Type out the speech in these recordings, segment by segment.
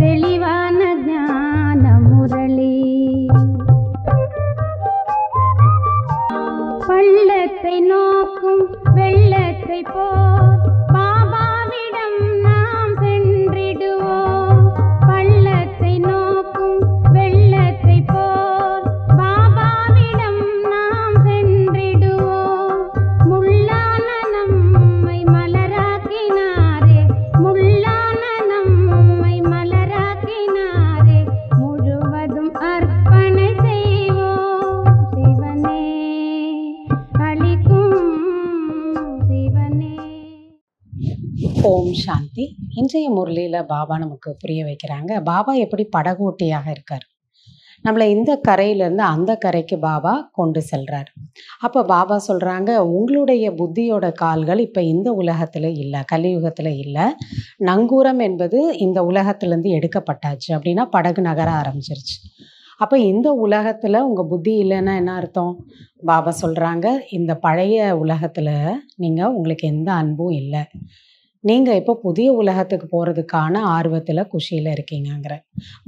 தெளிவான ஞான முரளி. பள்ளத்தை நோக்கும் வெள்ளத்தை போல் பாபாவிடம் நாம் சென்றிடுவோம். பள்ளத்தை நோக்கும் வெள்ளத்தை போல் பாபாவிடம் நாம் சென்றிடுவோம். முள்ளான நம்மை மலராக்கினாரே, முள்ளான நம்மை மலராக்கினாரே, முழுவதும் அர்ப்பணை செய்வோம். சிவனே அளிக்கும் சிவனே. ஓம் சாந்தி. இன்றைய முரளியில் பாபா நமக்கு புரிய வைக்கிறாங்க, பாபா எப்படி படகோட்டியாக இருக்கார். நம்மளை இந்த கரையிலேருந்து அந்த கரைக்கு பாபா கொண்டு செல்றார். அப்போ பாபா சொல்கிறாங்க, உங்களுடைய புத்தியோட கால்கள் இப்போ இந்த உலகத்தில் இல்லை, கலியுகத்தில் இல்லை. நங்கூரம் என்பது இந்த உலகத்துலேருந்து எடுக்கப்பட்டாச்சு, அப்படின்னா படகு நகர ஆரம்பிச்சிருச்சு. அப்போ இந்த உலகத்தில் உங்கள் புத்தி இல்லைன்னா என்ன அர்த்தம்? பாபா சொல்கிறாங்க, இந்த பழைய உலகத்தில் உங்களுக்கு எந்த அன்பும் இல்லை. நீங்கள் இப்போ புதிய உலகத்துக்கு போகிறதுக்கான ஆர்வத்தில் குஷியில் இருக்கீங்கங்கிற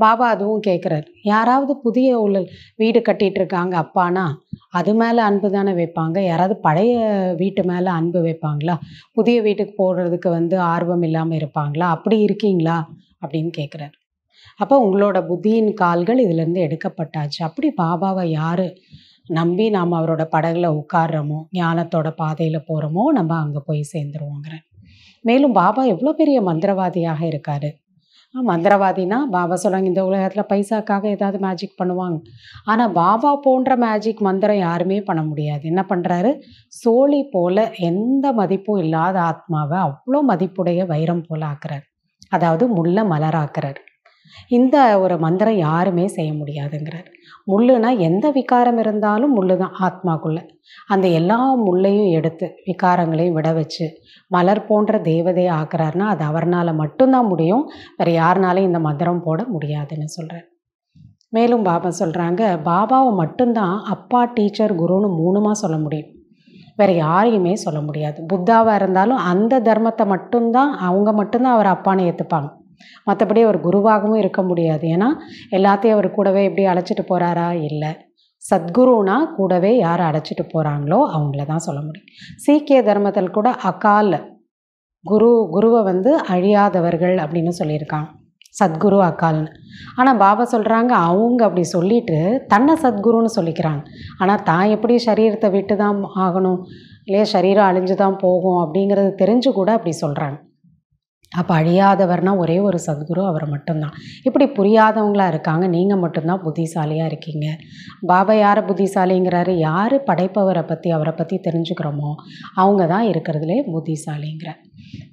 பாபா அதுவும் கேட்குறாரு. யாராவது புதிய வீடு கட்டிகிட்டு இருக்காங்க அப்பானா அது மேலே அன்பு தானே வைப்பாங்க. யாராவது பழைய வீட்டு மேலே அன்பு வைப்பாங்களா? புதிய வீட்டுக்கு போடுறதுக்கு ஆர்வம் இல்லாமல் இருப்பாங்களா? அப்படி இருக்கீங்களா அப்படின்னு கேட்குறாரு. அப்போ உங்களோட புத்தியின் கால்கள் இதிலேருந்து எடுக்கப்பட்டாச்சு. அப்படி பாபாவை யார் நம்பி நாம் அவரோட படகுல உட்கார்றோமோ, ஞானத்தோட பாதையில் போகிறோமோ, நம்ம அங்கே போய் சேர்ந்துருவோங்கிற. மேலும் பாபா எவ்வளோ பெரிய மந்திரவாதியாக இருக்கார். மந்திரவாதினா பாபா சொல்கிறாங்க, இந்த உலகத்தில் பைசாக்காக ஏதாவது மேஜிக் பண்ணுவாங்க. ஆனால் பாபா போன்ற மேஜிக் மந்திரம் யாருமே பண்ண முடியாது. என்ன பண்ணுறாரு? சோழி போல் எந்த மதிப்பும் இல்லாத ஆத்மாவை அவ்வளோ மதிப்புடைய வைரம் போல் ஆக்குறார். அதாவது முள்ள மலராக்குறார். இந்த ஒரு மந்திரம் யாருமே செய்ய முடியாதுங்கிறார். முள்ளுனா எந்த விகாரம் இருந்தாலும் முள்ளு தான் ஆத்மாக்குள்ளே. அந்த எல்லா முள்ளையும் எடுத்து விகாரங்களையும் விட வச்சு மலர் போன்ற தேவதையை ஆக்குறாருன்னா அது அவர்னால் மட்டும்தான் முடியும். வேறு யாருனாலையும் இந்த மந்திரம் போட முடியாதுன்னு சொல்கிறார். மேலும் பாபா சொல்கிறாங்க, பாபாவை மட்டும்தான் அப்பா, டீச்சர், குருன்னு மூணுமா சொல்ல முடியும். வேறு யாரையுமே சொல்ல முடியாது. புத்தாவாக இருந்தாலும் அந்த தர்மத்தை மட்டும்தான் அவங்க மட்டும்தான் அவர் அப்பான்னு ஏற்றுப்பாங்க. மற்றபடி அவர் குருவாகவும் இருக்க முடியாது. ஏன்னா எல்லாத்தையும் அவர் கூடவே எப்படி அழைச்சிட்டு போகிறாரா? இல்லை. சத்குருனா கூடவே யார் அழைச்சிட்டு போகிறாங்களோ அவங்கள தான் சொல்ல முடியும். சீக்கிய தர்மத்தில் கூட அகால் குருவை அழியாதவர்கள் அப்படின்னு சொல்லியிருக்காங்க, சத்குரு அகால்னு. ஆனால் பாபா சொல்கிறாங்க, அவங்க அப்படி சொல்லிட்டு தன்னை சத்குருன்னு சொல்லிக்கிறாங்க. ஆனால் தான் எப்படி சரீரத்தை விட்டு தான் ஆகணும் இல்லையா, சரீரம் அழிஞ்சு தான் போகும் அப்படிங்கிறது தெரிஞ்சு கூட அப்படி சொல்கிறாங்க. அப்போ அழியாதவர்னா ஒரே ஒரு சத்குரு, அவர் மட்டும்தான். இப்படி புரியாதவங்களாக இருக்காங்க. நீங்கள் மட்டும்தான் புத்திசாலியாக இருக்கீங்க. பாபா யாரை புத்திசாலிங்கிறாரு? யார் படைப்பவரை பற்றி அவரை பற்றி தெரிஞ்சுக்கிறோமோ அவங்க தான் இருக்கிறதுலே புத்திசாலிங்கிற.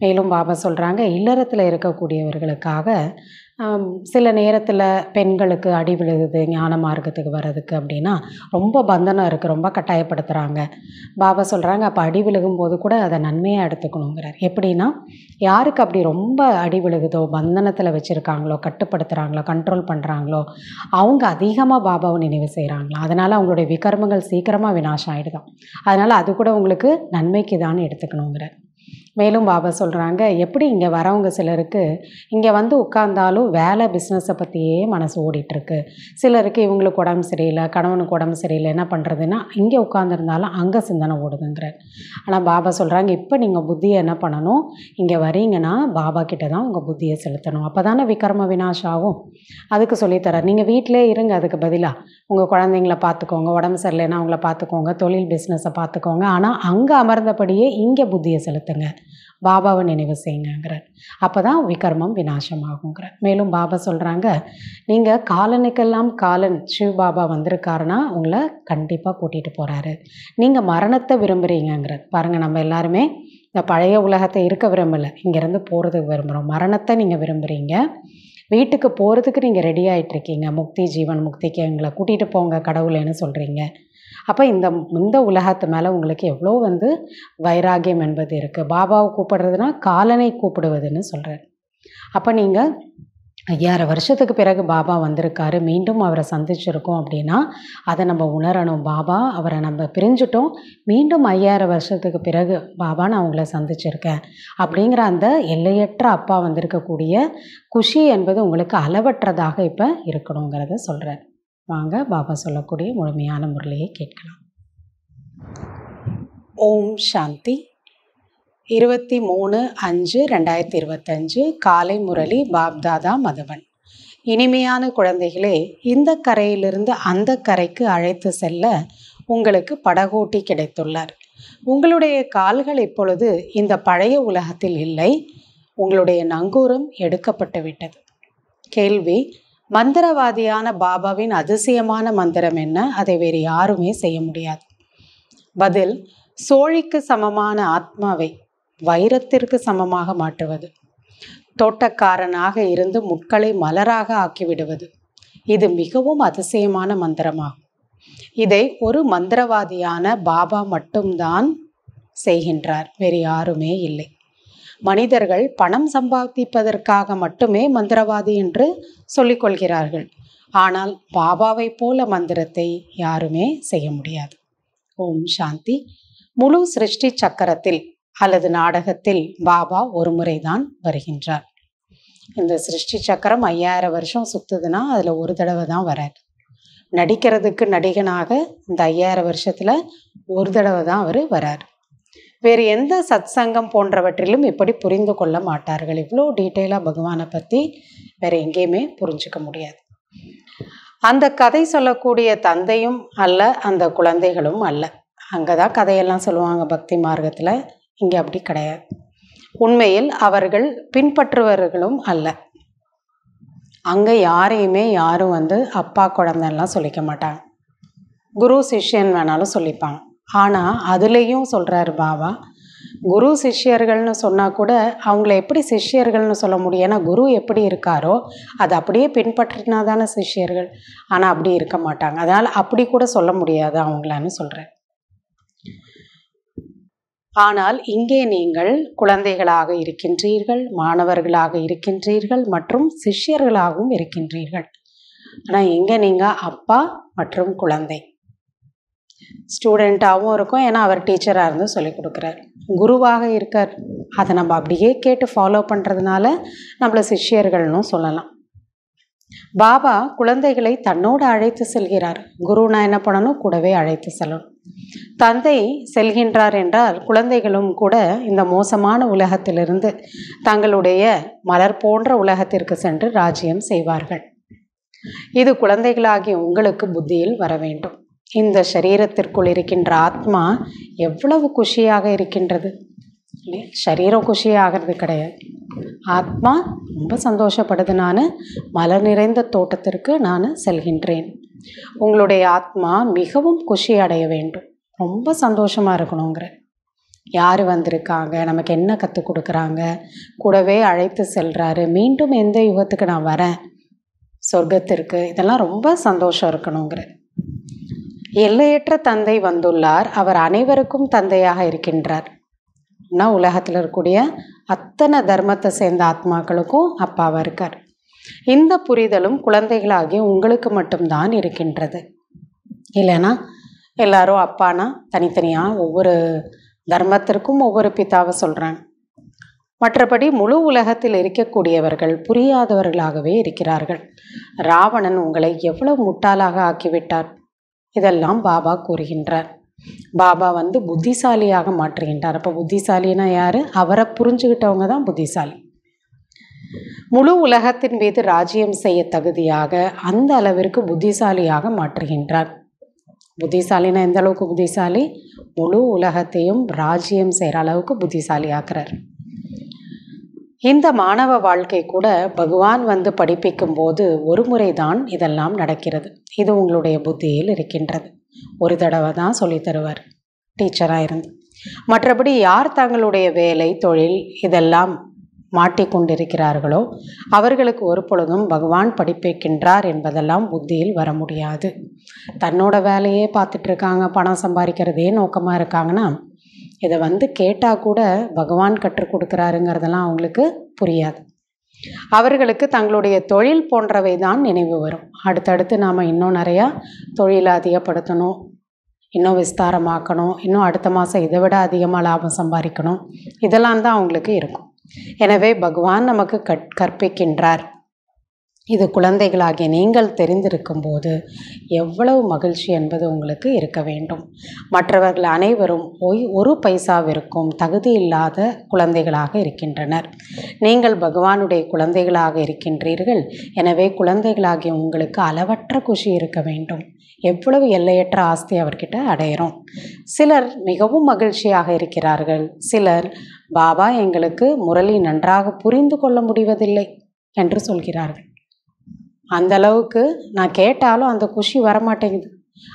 மேலும் பாபா சொல்கிறாங்க, இல்லறத்தில் இருக்கக்கூடியவர்களுக்காக சில நேரத்தில் பெண்களுக்கு அடி விழுகுது ஞான மார்க்கத்துக்கு வர்றதுக்கு அப்படின்னா ரொம்ப பந்தனம் இருக்குது, ரொம்ப கட்டாயப்படுத்துகிறாங்க. பாபா சொல்கிறாங்க, அப்போ அடி விழுகும்போது கூட அதை நன்மையாக எடுத்துக்கணுங்கிறார். எப்படின்னா, யாருக்கு அப்படி ரொம்ப அடி விழுகுதோ, பந்தனத்தில் வச்சுருக்காங்களோ, கட்டுப்படுத்துகிறாங்களோ, கண்ட்ரோல் பண்ணுறாங்களோ, அவங்க அதிகமாக பாபாவை நினைவு செய்கிறாங்களா. அதனால் அவங்களுடைய விகர்மங்கள் சீக்கிரமாக விநாசம் ஆகிடுதான். அதனால் அது கூட உங்களுக்கு நன்மைக்கு தான் எடுத்துக்கணுங்கிறார். மேலும் பாபா சொல்கிறாங்க, எப்படி இங்கே வரவங்க சிலருக்கு இங்கே உட்கார்ந்தாலும் வேலை பிஸ்னஸை பற்றியே மனசு ஓடிட்டுருக்கு. சிலருக்கு இவங்களுக்கு உடம்பு சரியில்லை, கணவனுக்கு உடம்பு சரியில்லை, என்ன பண்ணுறதுன்னா இங்கே உட்காந்துருந்தாலும் அங்கே சிந்தனை ஓடுதுங்கிறார். ஆனால் பாபா சொல்கிறாங்க, இப்போ நீங்கள் புத்தியை என்ன பண்ணணும்? இங்கே வரீங்கன்னா பாபா கிட்ட தான் உங்கள் புத்தியை செலுத்தணும். அப்போ தானே விகர்ம விநாசம் ஆகும். அதுக்கு சொல்லித்தரார். நீங்கள் வீட்டிலே இருங்க, அதுக்கு பதிலாக உங்கள் குழந்தைங்கள பார்த்துக்கோங்க, உடம்பு சரியில்லைன்னா அவங்கள பார்த்துக்கோங்க, தொழில் பிஸ்னஸை பார்த்துக்கோங்க. ஆனால் அங்கே அமர்ந்தபடியே இங்கே புத்தியை செலுத்துங்க, பாபாவை நினைவு செய்யுங்கிறார். அப்போ தான் விகர்மம் விநாசமாகுங்கிறார். மேலும் பாபா சொல்கிறாங்க, நீங்கள் காலனுக்கெல்லாம் காலன் சிவ் பாபா வந்திருக்காருன்னா உங்களை கண்டிப்பாக கூட்டிகிட்டு போகிறாரு. நீங்கள் மரணத்தை விரும்புகிறீங்கிறார். பாருங்கள், நம்ம எல்லாருமே இந்த பழைய உலகத்தை இருக்க விரும்பலை, இங்கேருந்து போகிறதுக்கு விரும்புகிறோம். மரணத்தை நீங்கள் விரும்புகிறீங்க, வீட்டுக்கு போகிறதுக்கு நீங்கள் ரெடி ஆகிட்டுருக்கீங்க. முக்தி ஜீவன் முக்திக்கு எங்களை கூட்டிகிட்டு போங்க கடவுளேன்னு சொல்கிறீங்க. அப்போ இந்த உலகத்து மேலே உங்களுக்கு எவ்வளோ வைராகியம் என்பது இருக்குது. பாபாவை கூப்பிடுறதுனா காலனை கூப்பிடுவதுன்னு சொல்கிறார். அப்போ நீங்கள் 5000 வருஷத்துக்கு பிறகு பாபா வந்திருக்காரு, மீண்டும் அவரை சந்திச்சிருக்கோம் அப்படின்னா அதை நம்ம உணரணும். பாபா அவரை நம்ம பிரிஞ்சுட்டோம், மீண்டும் 5000 வருஷத்துக்கு பிறகு பாபா நான் உங்களை சந்திச்சிருக்கேன் அப்படிங்கிற அந்த எல்லையற்ற அப்பா வந்திருக்கக்கூடிய குஷி என்பது உங்களுக்கு அளவற்றதாக இப்போ இருக்கணுங்கிறத சொல்கிறார். வாங்க பாபா சொல்லக்கூடிய முழுமையான முரளியை கேட்கலாம். ஓம் சாந்தி. 23/5/2025 காலை முரளி பாப்தாதா மதுபன். இனிமையான குழந்தைகளே, இந்த கரையிலிருந்து அந்த கரைக்கு அழைத்து செல்ல உங்களுக்கு படகோட்டி கிடைத்துள்ளார். உங்களுடைய கால்கள் இப்பொழுது இந்த பழைய உலகத்தில் இல்லை. உங்களுடைய நங்கூரம் எடுக்கப்பட்டு விட்டது. கேள்வி: மந்திரவாதியான பாபாவின் அதிசயமான மந்திரம் என்ன? அதை வேறு யாருமே செய்ய முடியாது. பதில்: சோழிக்கு சமமான ஆத்மாவை வைரத்திற்கு சமமாக மாற்றுவது, தோட்டக்காரனாக இருந்து முட்களை மலராக ஆக்கிவிடுவது, இது மிகவும் அதிசயமான மந்திரமாகும். இதை ஒரு மந்திரவாதியான பாபா மட்டும்தான் செய்கின்றார், வேறு யாருமே இல்லை. மனிதர்கள் பணம் சம்பாதிப்பதற்காக மட்டுமே மந்திரவாதி என்று சொல்லிக்கொள்கிறார்கள். ஆனால் பாபாவை போல மந்திரத்தை யாருமே செய்ய முடியாது. ஓம் சாந்தி. முழு சிருஷ்டி சக்கரத்தில் அல்லது நாடகத்தில் பாபா ஒரு முறைதான் வருகின்றார். இந்த சிருஷ்டி சக்கரம் 5000 வருஷம் சுத்துதுன்னா அதில் ஒரு தடவை தான் வரார். நடிக்கிறதுக்கு நடிகனாக இந்த 5000 வருஷத்தில் ஒரு தடவை தான் அவர் வரார். வேறு எந்த சத் சங்கம் போன்றவற்றிலும் இப்படி புரிந்து கொள்ள மாட்டார்கள். இவ்வளோ டீட்டெயிலாக பகவானை பற்றி வேறு எங்கேயுமே புரிஞ்சுக்க முடியாது. அந்த கதை சொல்லக்கூடிய தந்தையும் அல்ல, அந்த குழந்தைகளும் அல்ல. அங்கே தான் கதையெல்லாம் சொல்லுவாங்க பக்தி மார்க்கத்தில். இங்கே அப்படி கிடையாது. உண்மையில் அவர்கள் பின்பற்றுவர்களும் அல்ல. அங்கே யாரையுமே யாரும் அப்பா குழந்தைலாம் சொல்லிக்க மாட்டாங்க. குரு சிஷ்யன் வேணாலும் சொல்லிப்பாங்க. ஆனால் அதுலேயும் சொல்கிறாரு பாபா, குரு சிஷ்யர்கள்னு சொன்னால் கூட அவங்கள எப்படி சிஷ்யர்கள்னு சொல்ல முடியும்? ஏன்னா குரு எப்படி இருக்காரோ அதை அப்படியே பின்பற்றினா தானே சிஷ்யர்கள். ஆனால் அப்படி இருக்க மாட்டாங்க. அதனால் அப்படி கூட சொல்ல முடியாது அவங்களான்னு சொல்கிறேன். ஆனால் இங்கே நீங்கள் குழந்தைகளாக இருக்கின்றீர்கள், மாணவர்களாக இருக்கின்றீர்கள் மற்றும் சிஷ்யர்களாகவும் இருக்கின்றீர்கள். ஆனால் இங்கே நீங்கள் அப்பா மற்றும் குழந்தை, ஸ்டூடெண்ட்டாகவும் இருக்கும். ஏன்னா அவர் டீச்சராக இருந்து சொல்லிக் கொடுக்குறார். குருவாக இருக்கார். அதை நம்ம அப்படியே கேட்டு ஃபாலோ பண்ணுறதுனால நம்மளை சிஷ்யர்கள்னு சொல்லலாம். பாபா குழந்தைகளை தன்னோடு அழைத்து செல்கிறார். குருனா என்ன பண்ணணும்? கூடவே அழைத்து செல்லணும். தந்தை செல்கின்றார் என்றால் குழந்தைகளும் கூட இந்த மோசமான உலகத்திலிருந்து தங்களுடைய மலர் போன்ற உலகத்திற்கு சென்று ராஜ்யம் செய்வார்கள். இது குழந்தைகளாகிய உங்களுக்கு புத்தியில் வர வேண்டும். இந்த சரீரத்திற்குள் இருக்கின்ற ஆத்மா எவ்வளவு குஷியாக இருக்கின்றது. சரீரம் குஷியாகிறது கிடையாது, ஆத்மா ரொம்ப சந்தோஷப்படுது. நான் மலர் நிறைந்த தோட்டத்திற்கு நான் செல்கின்றேன். உங்களுடைய ஆத்மா மிகவும் குஷி அடைய வேண்டும், ரொம்ப சந்தோஷமாக இருக்கணுங்கிற. யார் வந்திருக்காங்க, நமக்கு என்ன கற்றுக் கொடுக்குறாங்க, கூடவே அழைத்து செல்கிறாரு, மீண்டும் எந்த யுகத்துக்கு நான் வரேன், சொர்க்கத்திற்கு, இதெல்லாம் ரொம்ப சந்தோஷம் இருக்கணுங்கிற. எல்லையற்ற தந்தை வந்துள்ளார். அவர் அனைவருக்கும் தந்தையாக இருக்கின்றார். உலகத்தில் இருக்கக்கூடிய அத்தனை தர்மத்தை சேர்ந்த ஆத்மாக்களுக்கும் அப்பாவாக இருக்கார். இந்த புரிதலும் குழந்தைகளாகிய உங்களுக்கு மட்டும்தான் இருக்கின்றது. இல்லைன்னா எல்லாரும் அப்பானா தனித்தனியாக ஒவ்வொரு தர்மத்திற்கும் ஒவ்வொரு பிதாவை சொல்கிறாங்க. மற்றபடி முழு உலகத்தில் இருக்கக்கூடியவர்கள் புரியாதவர்களாகவே இருக்கிறார்கள். ராவணன் உங்களை எவ்வளவு முட்டாளாக ஆக்கிவிட்டார், இதெல்லாம் பாபா கூறுகின்றார். பாபா புத்திசாலியாக மாற்றுகின்றார். அப்போ புத்திசாலினா யார்? அவரை புரிஞ்சுக்கிட்டவங்க தான் புத்திசாலி. முழு உலகத்தின் மீது ராஜ்யம் செய்ய தகுதியாக அந்த அளவிற்கு புத்திசாலியாக மாற்றுகின்றார். புத்திசாலினா எந்த அளவுக்கு புத்திசாலி? முழு உலகத்தையும் ராஜ்யம் செய்கிற அளவுக்கு புத்திசாலி ஆக்குறார். இந்த மாணவ வாழ்க்கை கூட பகவான் படிப்பிக்கும் போது ஒரு முறை தான் இதெல்லாம் நடக்கிறது. இது உங்களுடைய புத்தியில் இருக்கின்றது. ஒரு தடவை தான் சொல்லி தருவார் டீச்சராக இருந்து. மற்றபடி யார் தங்களுடைய வேலை தொழில் இதெல்லாம் மாட்டிக்கொண்டிருக்கிறார்களோ அவர்களுக்கு ஒரு பொழுதும் பகவான் படிப்பிக்கின்றார் என்பதெல்லாம் புத்தியில் வர முடியாது. தன்னோட வேலையே பார்த்துட்டு இருக்காங்க, பணம் சம்பாதிக்கிறதே நோக்கமாக இருக்காங்கன்னா இதை கேட்டால் கூட பகவான் கற்றுக் கொடுக்குறாருங்கிறதெல்லாம் அவங்களுக்கு புரியாது. அவர்களுக்கு தங்களுடைய தொழில் போன்றவை தான் நினைவு வரும். அடுத்தடுத்து நாம் இன்னும் நிறையா தொழிலை அதிகப்படுத்தணும், இன்னும் விஸ்தாரமாக்கணும், இன்னும் அடுத்த மாதம் இதை விட அதிகமாக லாபம் சம்பாதிக்கணும், இதெல்லாம் தான் அவங்களுக்கு இருக்கும். எனவே பகவான் நமக்கு கற்பிக்கின்றார். இது குழந்தைகளாகிய நீங்கள் தெரிந்திருக்கும் போது எவ்வளவு மகிழ்ச்சி என்பது உங்களுக்கு இருக்க வேண்டும். மற்றவர்கள் அனைவரும் ஒரு பைசாவிற்கும் தகுதி இல்லாத குழந்தைகளாக இருக்கின்றனர். நீங்கள் பகவானுடைய குழந்தைகளாக இருக்கின்றீர்கள். எனவே குழந்தைகளாகிய உங்களுக்கு அளவற்ற குஷி இருக்க வேண்டும். எவ்வளவு எல்லையற்ற ஆஸ்தி அவர்கிட்ட அடையிறோம். சிலர் மிகவும் மகிழ்ச்சியாக இருக்கிறார்கள். சிலர் பாபா எங்களுக்கு முரளி நன்றாக புரிந்து கொள்ள முடிவதில்லை என்று சொல்கிறார்கள். அந்த அளவுக்கு நான் கேட்டாலும் அந்த குஷி வரமாட்டேங்குது.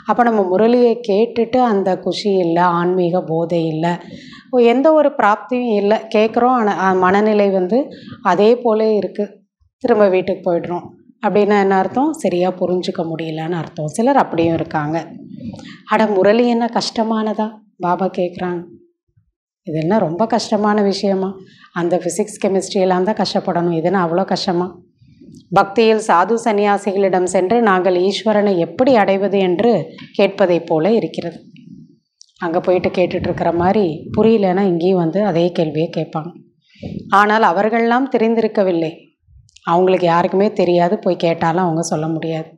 அப்போ நம்ம முரளியை கேட்டுட்டு அந்த குஷி இல்லை, ஆன்மீக போதை இல்லை, எந்த ஒரு பிராப்தியும் இல்லை. கேட்குறோம், ஆனால் மனநிலை அதே போல இருக்குது. திரும்ப வீட்டுக்கு போய்ட்றோம். அப்படின்னா என்ன அர்த்தம்? சரியாக புரிஞ்சுக்க முடியலன்னு அர்த்தம். சிலர் அப்படியும் இருக்காங்க. அட முரளி என்ன கஷ்டமானதா பாபா கேட்குறாங்க. இது என்ன ரொம்ப கஷ்டமான விஷயமா? அந்த ஃபிசிக்ஸ் கெமிஸ்ட்ரியெல்லாம் தான் கஷ்டப்படணும், இதுன்னு அவ்வளோ கஷ்டமா? பக்தியில் சாது சன்னியாசிகளிடம் சென்று நாங்கள் ஈஸ்வரனை எப்படி அடைவது என்று கேட்பதைப் போல இருக்கிறது. அங்கே போயிட்டு கேட்டுட்ருக்கிற மாதிரி புரியலன்னா இங்கேயும் அதே கேள்வியை கேட்பாங்க. ஆனால் அவர்களெல்லாம் தெரிந்திருக்கவில்லை. அவங்களுக்கு யாருக்குமே தெரியாது, போய் கேட்டாலும் அவங்க சொல்ல முடியாது.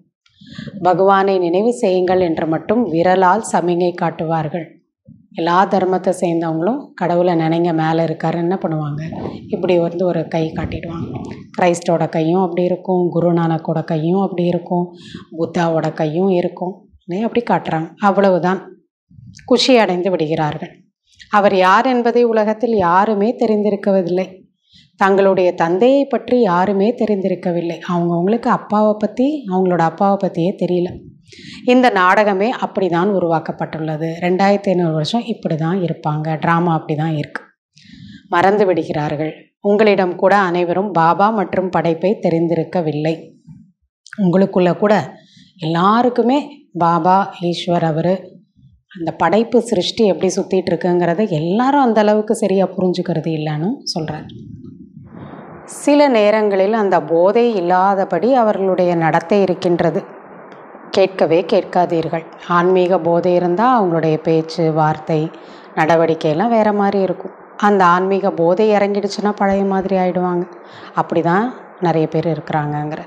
பகவானை நினைவு செய்யுங்கள் என்று மட்டும் விரலால் சமிகை காட்டுவார்கள். எல்லா தர்மத்தை சேர்ந்தவங்களும் கடவுளை நினைங்க மேலே இருக்காரு என்ன பண்ணுவாங்க, இப்படி ஒரு கை காட்டிடுவாங்க. கிரைஸ்டோட கையும் அப்படி இருக்கும், குருநானக்கோட கையும் அப்படி இருக்கும், புத்தாவோட கையும் இருக்கும், அப்படி காட்டுறாங்க. அவ்வளவுதான், குஷி அடைந்து விடுகிறார்கள். அவர் யார் என்பதை உலகத்தில் யாருமே தெரிந்திருக்கவில்லை. தங்களுடைய தந்தையை பற்றி யாருமே தெரிந்திருக்கவில்லை. அவங்கவுங்களுக்கு அப்பாவை பற்றி, அவங்களோட அப்பாவை பற்றியே தெரியல. இந்த நாடகமே அப்படி தான் உருவாக்கப்பட்டுள்ளது. 2500 வருஷம் இப்படி தான் இருப்பாங்க. ட்ராமா அப்படி தான் இருக்கு. மறந்து விடுகிறார்கள். உங்களிடம் கூட அனைவரும் பாபா மற்றும் படைப்பை தெரிந்திருக்கவில்லை. உங்களுக்குள்ள கூட எல்லாருக்குமே பாபா, ஈஸ்வர், அவர் அந்த படைப்பு சிருஷ்டி எப்படி சுற்றிட்டு இருக்குங்கிறத எல்லாரும் அந்த அளவுக்கு சரியாக புரிஞ்சுக்கிறது இல்லைன்னு சொல்கிறார். சில நேரங்களில் அந்த போதை இல்லாதபடி அவர்களுடைய நடத்தை இருக்கின்றது. கேட்கவே கேட்காதீர்கள். ஆன்மீக போதை இருந்தால் அவங்களுடைய பேச்சு, வார்த்தை, நடவடிக்கையெல்லாம் வேறு மாதிரி இருக்கும். அந்த ஆன்மீக போதை இறங்கிடுச்சுன்னா பழைய மாதிரி ஆகிடுவாங்க. அப்படி தான் நிறைய பேர் இருக்கிறாங்கங்கிற.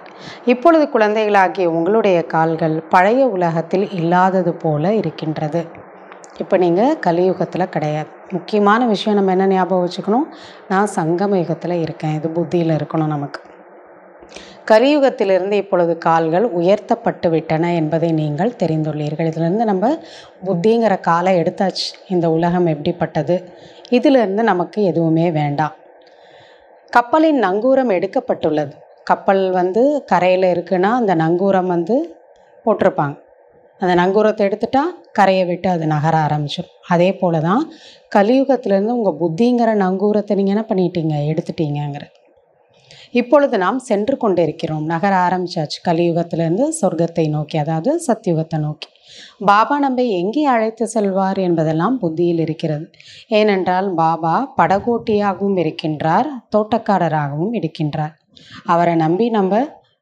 இப்பொழுது குழந்தைகளாகிய உங்களுடைய கால்கள் பழைய உலகத்தில் இல்லாதது போல இருக்கின்றது. இப்போ நீங்கள் கலியுகத்தில் கிடையாது. முக்கியமான விஷயம் நம்ம என்ன ஞாபகம் வச்சுக்கணும், நான் சங்கம யுகத்தில் இருக்கேன். இது புத்தியில் இருக்கணும் நமக்கு. கலியுகத்திலிருந்து இப்பொழுது கால்கள் உயர்த்தப்பட்டு விட்டன என்பதை நீங்கள் தெரிந்துள்ளீர்கள். இதிலிருந்து நம்ம புத்திங்கிற காலை எடுத்தாச்சு. இந்த உலகம் எப்படிப்பட்டது, இதிலிருந்து நமக்கு எதுவுமே வேண்டாம். கப்பலின் நங்கூரம் எடுக்கப்பட்டுள்ளது. கப்பல் கரையில் இருக்குன்னா அந்த நங்கூரம் போட்டிருப்பாங்க. அந்த நங்கூரத்தை எடுத்துட்டா கரையை விட்டு அது நகர ஆரம்பிச்சிடும். அதே போல தான் கலியுகத்திலேருந்து உங்கள் புத்திங்கிற நங்கூரத்தை நீங்கள் என்ன பண்ணிட்டீங்க, எடுத்துட்டீங்கிற. இப்பொழுது நாம் சென்று கொண்டு இருக்கிறோம். நகர ஆரம்பிச்சாச்சு. கலியுகத்திலிருந்து சொர்க்கத்தை நோக்கி, அதாவது சத்யுகத்தை நோக்கி. பாபா நம்மை எங்கே அழைத்து செல்வார் என்பதெல்லாம் புத்தியில் இருக்கிறது. ஏனென்றால் பாபா படகோட்டியாகவும் இருக்கின்றார், தோட்டக்காரராகவும் இருக்கின்றார். அவரை நம்பி நம்ம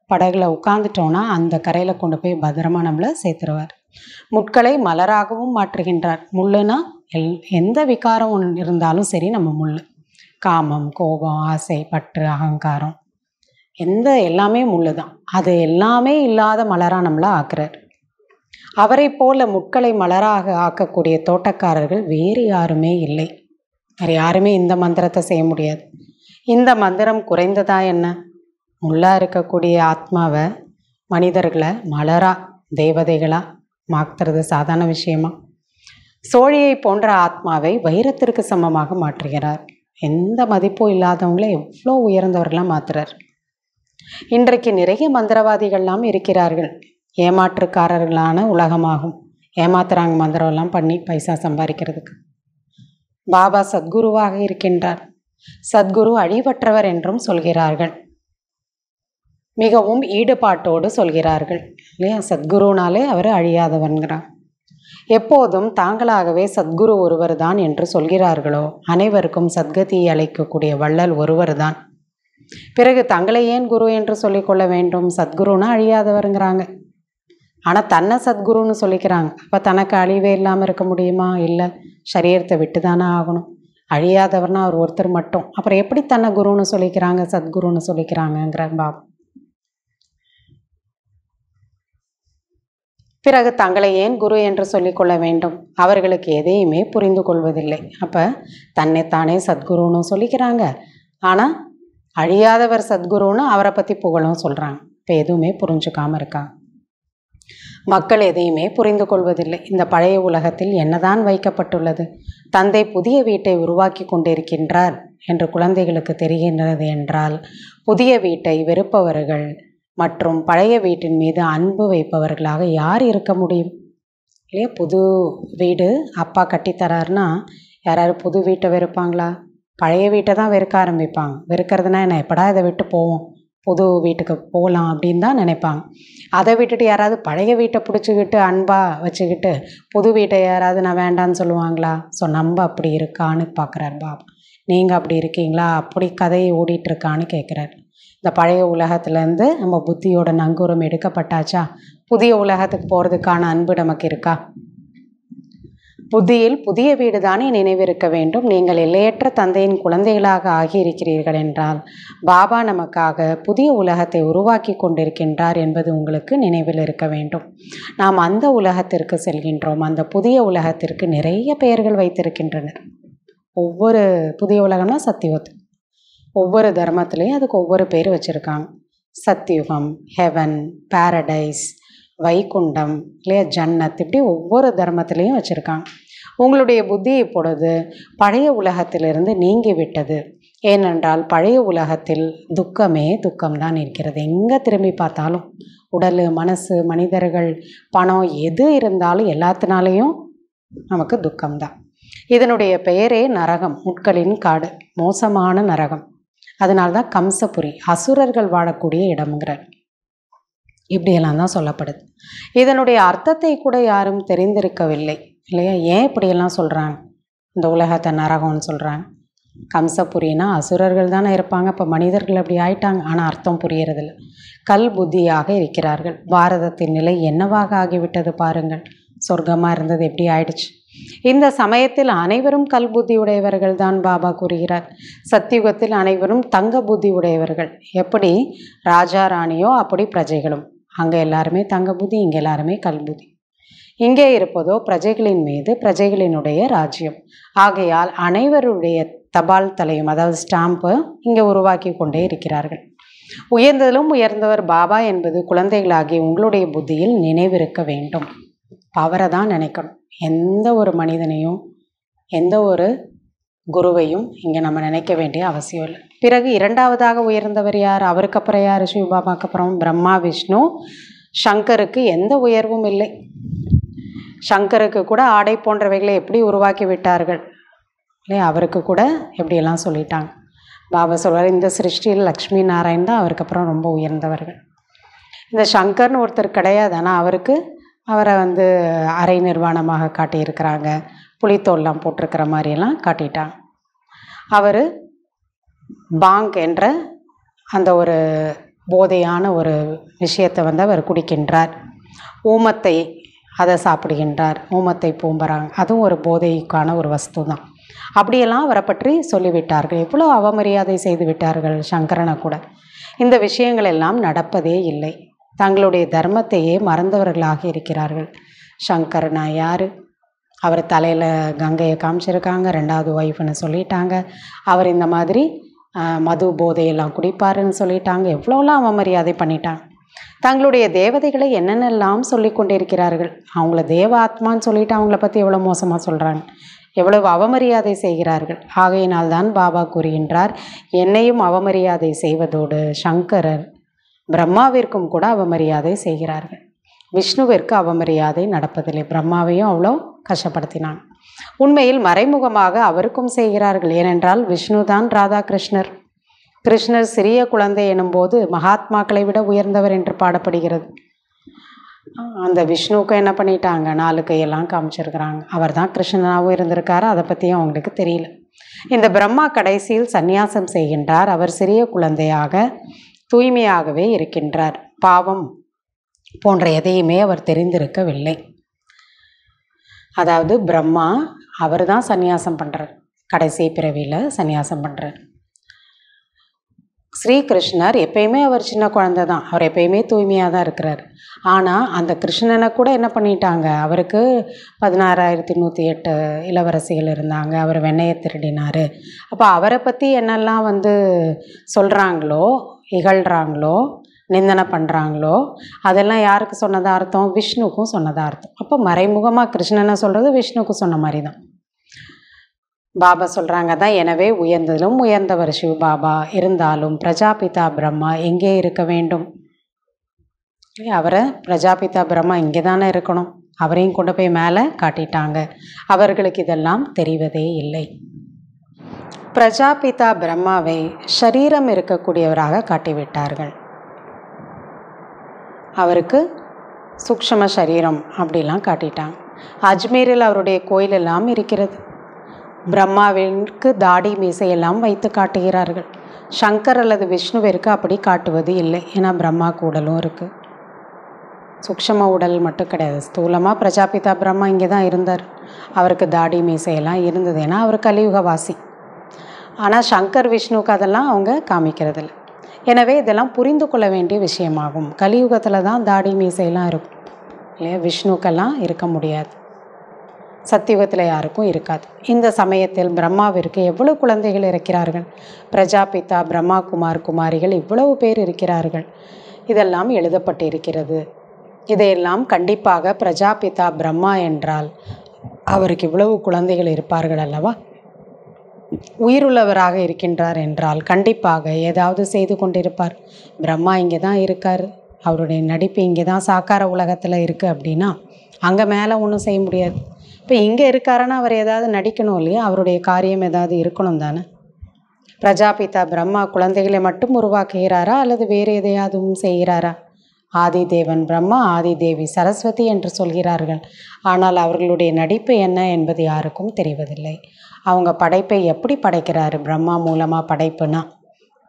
படகுல உட்காந்துட்டோன்னா அந்த கரையில் கொண்டு போய் பத்திரமா நம்மளை சேர்த்துருவார். முட்களை மலராகவும் மாற்றுகின்றார். முள்ளுனா எந்த விகாரம் ஒன்று இருந்தாலும் சரி, நம்ம முள், காமம், கோபம், ஆசை, பற்று, அகங்காரம், எல்லாமே முள்ளு தான். அது எல்லாமே இல்லாத மலராக நம்மளை ஆக்குறார். அவரை போல முட்களை மலராக ஆக்கக்கூடிய தோட்டக்காரர்கள் வேறு யாருமே இல்லை. வேறு யாருமே இந்த மந்திரத்தை செய்ய முடியாது. இந்த மந்திரம் குறைந்ததா என்ன? முள்ளாக இருக்கக்கூடிய ஆத்மாவை, மனிதர்களை மலரா, தேவதைகளா மாற்றுறது சாதாரண விஷயமா? சோழியை போன்ற ஆத்மாவை வைரத்திற்கு சமமாக மாற்றுகிறார். எந்த மதிப்பும் இல்லாதவங்கள எவ்வளோ உயர்ந்தவர்களாக மாற்றுறார். இன்றைக்கு நிறைய மந்திரவாதிகள்லாம் இருக்கிறார்கள். ஏமாற்றுக்காரர்களான உலகமாகும். ஏமாத்துறாங்க மந்திரம்லாம் பண்ணி பைசா சம்பாதிக்கிறதுக்கு. பாபா சத்குருவாக இருக்கின்றார். சத்குரு அழிவற்றவர் என்றும் சொல்கிறார்கள். மிகவும் ஈடுபாட்டோடு சொல்கிறார்கள் இல்லையா? சத்குருனாலே அவர் அழியாதவன்கிறார். எப்போதும் தாங்களாகவே சத்குரு ஒருவர் தான் என்று சொல்கிறார்களோ அனைவருக்கும் சத்கதியை அளிக்கக்கூடிய வள்ளல் ஒருவர் தான். பிறகு தங்களை ஏன் குரு என்று சொல்லிக்கொள்ள வேண்டும்? சத்குருன்னா அழியாதவருங்கிறாங்க. ஆனால் தன்னை சத்குருன்னு சொல்லிக்கிறாங்க. அப்போ தனக்கு அழிவே இல்லாமல் இருக்க முடியுமா? இல்லை, சரீரத்தை விட்டு தானே ஆகணும். அழியாதவர்னா அவர் ஒருத்தர் மட்டும். அப்புறம் எப்படி தன்னை குருன்னு சொல்லிக்கிறாங்க, சத்குருன்னு சொல்லிக்கிறாங்கங்கிற பாபா. பிறகு தங்களை ஏன் குரு என்று சொல்லிக்கொள்ள வேண்டும்? அவர்களுக்கு எதையுமே புரிந்து கொள்வதில்லை. அப்போ தன்னைத்தானே சத்குருன்னு சொல்லிக்கிறாங்க. ஆனால் அழியாதவர் சத்குருன்னு அவரை பற்றி புகழும் சொல்கிறாங்க. இப்போ எதுவுமே புரிஞ்சுக்காமல் இருக்காங்க. மக்கள் எதையுமே புரிந்து கொள்வதில்லை. இந்த பழைய உலகத்தில் என்னதான் வைக்கப்பட்டுள்ளது? தந்தை புதிய வீட்டை உருவாக்கி கொண்டிருக்கின்றார் என்று குழந்தைகளுக்கு தெரிகின்றது என்றால், புதிய வீட்டை வெறுப்பவர்கள் மற்றும் பழைய வீட்டின் மீது அன்பு வைப்பவர்களாக யார் இருக்க முடியும்? இல்லையா? புது வீடு அப்பா கட்டித்தராருன்னா யாராவது புது வீட்டை வெறுப்பாங்களா? பழைய வீட்டை தான் வெறுக்க ஆரம்பிப்பாங்க. வெறுக்கிறதுனா என்ன, எப்படா இதை விட்டு போவோம், புது வீட்டுக்கு போகலாம் அப்படின்னு தான் நினைப்பாங்க. அதை விட்டுட்டு யாராவது பழைய வீட்டை பிடிச்சிக்கிட்டு அன்பாக வச்சுக்கிட்டு புது வீட்டை யாராவது நான் வேண்டான்னு சொல்லுவாங்களா? ஸோ நம்ம அப்படி இருக்கான்னு பார்க்குறாரு பாபா. நீங்கள் அப்படி இருக்கீங்களா? அப்படி கதையை ஓடிட்டுருக்கான்னு கேட்குறாரு. இந்த பழைய உலகத்துலேருந்து நம்ம புத்தியோட நங்கூரம் எடுக்கப்பட்டாச்சா? புதிய உலகத்துக்கு போகிறதுக்கான அன்பு நமக்கு இருக்கா? புத்தியில் புதிய வீடு தானே நினைவிருக்க வேண்டும். நீங்கள் எல்லையற்ற தந்தையின் குழந்தைகளாக ஆகியிருக்கிறீர்கள் என்றால் பாபா நமக்காக புதிய உலகத்தை உருவாக்கி கொண்டிருக்கின்றார் என்பது உங்களுக்கு நினைவில் இருக்க வேண்டும். நாம் அந்த உலகத்திற்கு செல்கின்றோம். அந்த புதிய உலகத்திற்கு நிறைய பெயர்கள் வைத்திருக்கின்றனர். ஒவ்வொரு புதிய உலகம்னா சத்தியுகத்து, ஒவ்வொரு தர்மத்திலையும் அதுக்கு ஒவ்வொரு பேர் வச்சுருக்காங்க. சத்யுகம், ஹெவன், பாரடைஸ், வைகுண்டம், இல்லையா, ஜன்னத், இப்படி ஒவ்வொரு தர்மத்திலையும் வச்சுருக்காங்க. உங்களுடைய புத்தி இப்பொழுது பழைய உலகத்திலிருந்து நீங்கிவிட்டது. ஏனென்றால் பழைய உலகத்தில் துக்கமே துக்கம்தான் இருக்கிறது. எங்கே திரும்பி பார்த்தாலும் உடல், மனசு, மனிதர்கள், பணம் எது இருந்தாலும் எல்லாத்தினாலேயும் நமக்கு துக்கம்தான். இதனுடைய பெயரே நரகம், முட்களின் காடு, மோசமான நரகம். அதனால்தான் கம்சபுரி, அசுரர்கள் வாழக்கூடிய இடம்ங்கிறார். இப்படியெல்லாம் தான் சொல்லப்படுது. இதனுடைய அர்த்தத்தை கூட யாரும் தெரிந்திருக்கவில்லை, இல்லையா? ஏன் இப்படியெல்லாம் சொல்கிறாங்க? இந்த உலகத்தை நரகம்னு சொல்கிறாங்க. கம்சபுரினா அசுரர்கள் தானே இருப்பாங்க. இப்போ மனிதர்கள் அப்படி ஆயிட்டாங்க. ஆனால் அர்த்தம் புரியறதில்ல. கல் புத்தியாக இருக்கிறார்கள். பாரதத்தின் நிலை என்னவாக ஆகிவிட்டது பாருங்கள். சொர்க்கமாக இருந்தது எப்படி ஆயிடுச்சு? இந்த சமயத்தில் அனைவரும் கல் புத்தி உடையவர்கள் தான் பாபா கூறுகிறார். சத்தியுகத்தில் அனைவரும் தங்க புத்தி உடையவர்கள். எப்படி ராஜா ராணியோ அப்படி பிரஜைகளும். அங்கே எல்லாருமே தங்க புத்தி, இங்கே எல்லாருமே கல் புத்தி. இங்கே இருப்பதோ பிரஜைகளின் மீது பிரஜைகளினுடைய ராஜ்யம். ஆகையால் அனைவருடைய தபால் தலையும், அதாவது ஸ்டாம்பு, இங்கே உருவாக்கி கொண்டே இருக்கிறார்கள். உயர்ந்ததிலும் உயர்ந்தவர் பாபா என்பது குழந்தைகளாகி உங்களுடைய புத்தியில் நினைவிருக்க வேண்டும். அவரை தான் நினைக்கணும். எந்த ஒரு மனிதனையும் எந்த ஒரு குருவையும் இங்கே நம்ம நினைக்க வேண்டிய அவசியம் இல்லை. பிறகு இரண்டாவதாக உயர்ந்தவர் யார்? அவருக்கு அப்புறம் யார்? சிவபாபாக்கு அப்புறம் பிரம்மா, விஷ்ணு, சங்கருக்கு எந்த உயர்வும் இல்லை. சங்கருக்கு கூட ஆடை போன்றவைகளை எப்படி உருவாக்கி விட்டார்கள் இல்லையா? அவருக்கு கூட எப்படியெல்லாம் சொல்லிட்டாங்க. பாபா சொல்வார், இந்த சிருஷ்டியில் லக்ஷ்மி நாராயண் தான் அவருக்கு அப்புறம் ரொம்ப உயர்ந்தவர்கள். இந்த சங்கர்னு ஒருத்தர் கிடையாது. ஆனால் அவரை அரை நிர்வாணமாக காட்டியிருக்கிறாங்க. புலித்தோல்லாம் போட்டிருக்கிற மாதிரியெல்லாம் காட்டிட்டாங்க. அவர் பாங்க் என்ற அந்த ஒரு போதையான ஒரு விஷயத்தை அவர் குடிக்கின்றார். ஊமத்தை அதை சாப்பிடுகின்றார். ஊமத்தை பூம்பறாங்க, அதுவும் ஒரு போதைக்கான ஒரு வஸ்து தான். அப்படியெல்லாம் அவரை பற்றி சொல்லிவிட்டார்கள். எவ்வளோ அவமரியாதை செய்து விட்டார்கள் சங்கரனை கூட. இந்த விஷயங்கள் எல்லாம் நடப்பதே இல்லை. தங்களுடைய தர்மத்தையே மறந்தவர்களாக இருக்கிறார்கள். சங்கரனா யார்? அவர் தலையில் கங்கையை காமிச்சிருக்காங்க, 2வது ஒய்ஃப்னு சொல்லிட்டாங்க. அவர் இந்த மாதிரி மது போதையெல்லாம் குடிப்பாருன்னு சொல்லிட்டாங்க. எவ்வளோலாம் அவமரியாதை பண்ணிட்டாங்க. தங்களுடைய தேவதைகளை என்னென்னலாம் சொல்லி கொண்டிருக்கிறார்கள். அவங்கள தேவ ஆத்மான்னு சொல்லிட்டு அவங்கள பற்றி எவ்வளோ மோசமாக சொல்கிறாங்க, எவ்வளவு அவமரியாதை செய்கிறார்கள். ஆகையினால்தான் பாபா கூறுகின்றார், என்னையும் அவமரியாதை செய்வதோடு சங்கரர் பிரம்மாவிற்கும் கூட அவமரியாதை செய்கிறார்கள். விஷ்ணுவிற்கு அவமரியாதை நடப்பதில்லை. பிரம்மாவையும் அவ்வளோ கஷ்டப்படுத்தினாங்க. உண்மையில் மறைமுகமாக அவருக்கும் செய்கிறார்கள். ஏனென்றால் விஷ்ணு தான் ராதாகிருஷ்ணர். கிருஷ்ணர் சிறிய குழந்தை எனும்போது மகாத்மாக்களை விட உயர்ந்தவர் என்று பாடப்படுகிறது. அந்த விஷ்ணுவுக்கு என்ன பண்ணிட்டாங்க, 4 கையெல்லாம் காமிச்சிருக்கிறாங்க. அவர் தான் கிருஷ்ணனாகவும் இருந்திருக்காரு. அதை பற்றியும் அவங்களுக்கு தெரியல. இந்த பிரம்மா கடைசியில் சந்நியாசம் செய்கின்றார். அவர் சிறிய குழந்தையாக தூய்மையாகவே இருக்கின்றார். பாவம் போன்ற எதையுமே அவர் தெரிந்திருக்கவில்லை. அதாவது பிரம்மா அவர் தான் சந்நியாசம் பண்ணுறார், கடைசி பிறவியில் சந்நியாசம் பண்ணுறார். ஸ்ரீகிருஷ்ணர் எப்பயுமே அவர் சின்ன குழந்தை தான், அவர் எப்பயுமே தூய்மையாக தான் இருக்கிறார். ஆனால் அந்த கிருஷ்ணனை கூட என்ன பண்ணிட்டாங்க, அவருக்கு 16,108 இளவரசிகள் இருந்தாங்க, அவர் வெண்ணையை திருடினார். அப்போ அவரை பற்றி என்னெல்லாம் சொல்கிறாங்களோ, இகழ்கிறாங்களோ, நிந்தனை பண்ணுறாங்களோ, அதெல்லாம் யாருக்கு சொன்னதாக அர்த்தம்? விஷ்ணுக்கும் சொன்னதாக அர்த்தம். அப்போ மறைமுகமாக கிருஷ்ணனை சொல்கிறது விஷ்ணுக்கு சொன்ன மாதிரி தான். பாபா சொல்கிறாங்க தான், எனவே உயர்ந்ததிலும் உயர்ந்தவர் சிவ பாபா இருந்தாலும் பிரஜாபிதா பிரம்மா எங்கே இருக்க வேண்டும்? அவரை பிரஜாபிதா பிரம்மா இங்கே தானே இருக்கணும். அவரையும் கொண்டு போய் மேலே காட்டிட்டாங்க. அவர்களுக்கு இதெல்லாம் தெரிவதே இல்லை. பிரஜாபிதா பிரம்மாவை ஷரீரம் இருக்கக்கூடியவராக காட்டிவிட்டார்கள். அவருக்கு சூக்ஷ்ம சரீரம் அப்படிலாம் காட்டிட்டாங்க. அஜ்மீரில் அவருடைய கோயிலெல்லாம் இருக்கிறது. பிரம்மாவிற்கு தாடி மீசையெல்லாம் வைத்து காட்டுகிறார்கள். சங்கர் அல்லது விஷ்ணுவிற்கு அப்படி காட்டுவது இல்லை. ஏன்னா பிரம்மாவுக்கு உடலும் இருக்குது. சூக்ஷ்ம உடல் மட்டும் கிடையாது, ஸ்தூலமாக பிரஜாபிதா பிரம்மா இங்கே தான் இருந்தார். அவருக்கு தாடி மீசையெல்லாம் இருந்தது, ஏன்னா அவர் கலியுகவாசி. ஆனால் சங்கர் விஷ்ணுவுக்கு அதெல்லாம் அவங்க காமிக்கிறதில்ல. எனவே இதெல்லாம் புரிந்து கொள்ள வேண்டிய விஷயமாகும். கலியுகத்தில் தான் தாடி மீசையெல்லாம் இருக்கும் இல்லையா, விஷ்ணுக்கெல்லாம் இருக்க முடியாது. சத்தியுகத்தில் யாருக்கும் இருக்காது. இந்த சமயத்தில் பிரம்மாவிற்கு எவ்வளவு குழந்தைகள் இருக்கிறார்கள்? பிரஜாபிதா பிரம்மா குமாரிகள் இவ்வளவு பேர் இருக்கிறார்கள். இதெல்லாம் எழுதப்பட்டு இருக்கிறது. இதையெல்லாம் கண்டிப்பாக பிரஜாபிதா பிரம்மா என்றால் அவருக்கு இவ்வளவு குழந்தைகள் இருப்பார்கள் அல்லவா? உயிருள்ளவராக இருக்கின்றார் என்றால் கண்டிப்பாக ஏதாவது செய்து கொண்டிருப்பார். பிரம்மா இங்கே தான் இருக்கார், அவருடைய நடிப்பு இங்கே தான் சாக்கார உலகத்தில் இருக்குது அப்படின்னா அங்கே மேலே ஒன்றும் செய்ய முடியாது. இப்போ இங்கே இருக்காருன்னா அவர் ஏதாவது நடிக்கணும் இல்லையா, அவருடைய காரியம் ஏதாவது இருக்கணும் தானே. பிரஜாபிதா பிரம்மா குழந்தைகளை மட்டும் உருவாக்குகிறாரா அல்லது வேறு எதையாவது செய்கிறாரா? ஆதிதேவன் பிரம்மா, ஆதிதேவி சரஸ்வதி என்று சொல்கிறார்கள். ஆனால் அவர்களுடைய நடிப்பு என்ன என்பது யாருக்கும் தெரிவதில்லை. அவங்க படைப்பை எப்படி படைக்கிறாரு, பிரம்மா மூலமாக படைப்புனா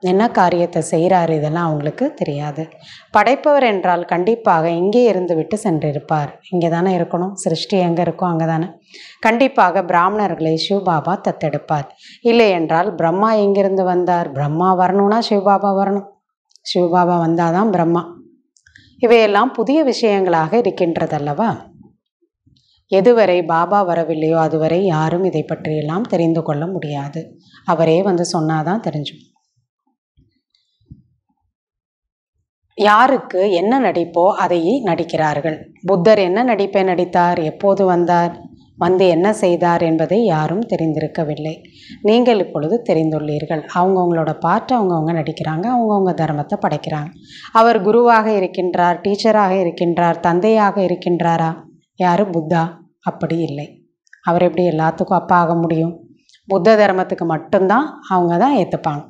என்ன காரியத்தை செய்கிறாரு, இதெல்லாம் அவங்களுக்கு தெரியாது. படைப்பவர் என்றால் கண்டிப்பாக இங்கே இருந்து விட்டு சென்றிருப்பார். இங்கே தானே இருக்கணும், சிருஷ்டி எங்கே இருக்கோ அங்கே தானே. கண்டிப்பாக பிராமணர்களை சிவபாபா தத்தெடுப்பார். இல்லை என்றால் பிரம்மா எங்கிருந்து வந்தார்? பிரம்மா வரணும்னா சிவபாபா வரணும், சிவபாபா வந்தால் தான் பிரம்மா. இவையெல்லாம் புதிய விஷயங்களாக இருக்கின்றதல்லவா. எதுவரை பாபா வரவில்லையோ அதுவரை யாரும் இதை பற்றியெல்லாம் தெரிந்து கொள்ள முடியாது. அவரே சொன்னாதான் தெரிஞ்சும். யாருக்கு என்ன நடிப்போ அதை நடிக்கிறார்கள். புத்தர் என்ன நடிப்பை நடித்தார், எப்போது வந்தார், என்ன செய்தார் என்பதை யாரும் தெரிந்திருக்கவில்லை. நீங்கள் இப்பொழுது தெரிந்துள்ளீர்கள். அவங்கவுங்களோட பாட்டை அவங்கவுங்க நடிக்கிறாங்க, அவங்கவுங்க தர்மத்தை படைக்கிறாங்க. அவர் குருவாக இருக்கின்றார், டீச்சராக இருக்கின்றார், தந்தையாக இருக்கின்றாரா? யார்? புத்தா. அப்படி இல்லை. அவர் எப்படி எல்லாத்துக்கும் அப்பா ஆக முடியும்? புத்த தர்மத்துக்கு மட்டும்தான் அவங்க தான் ஏற்றுப்பாங்க.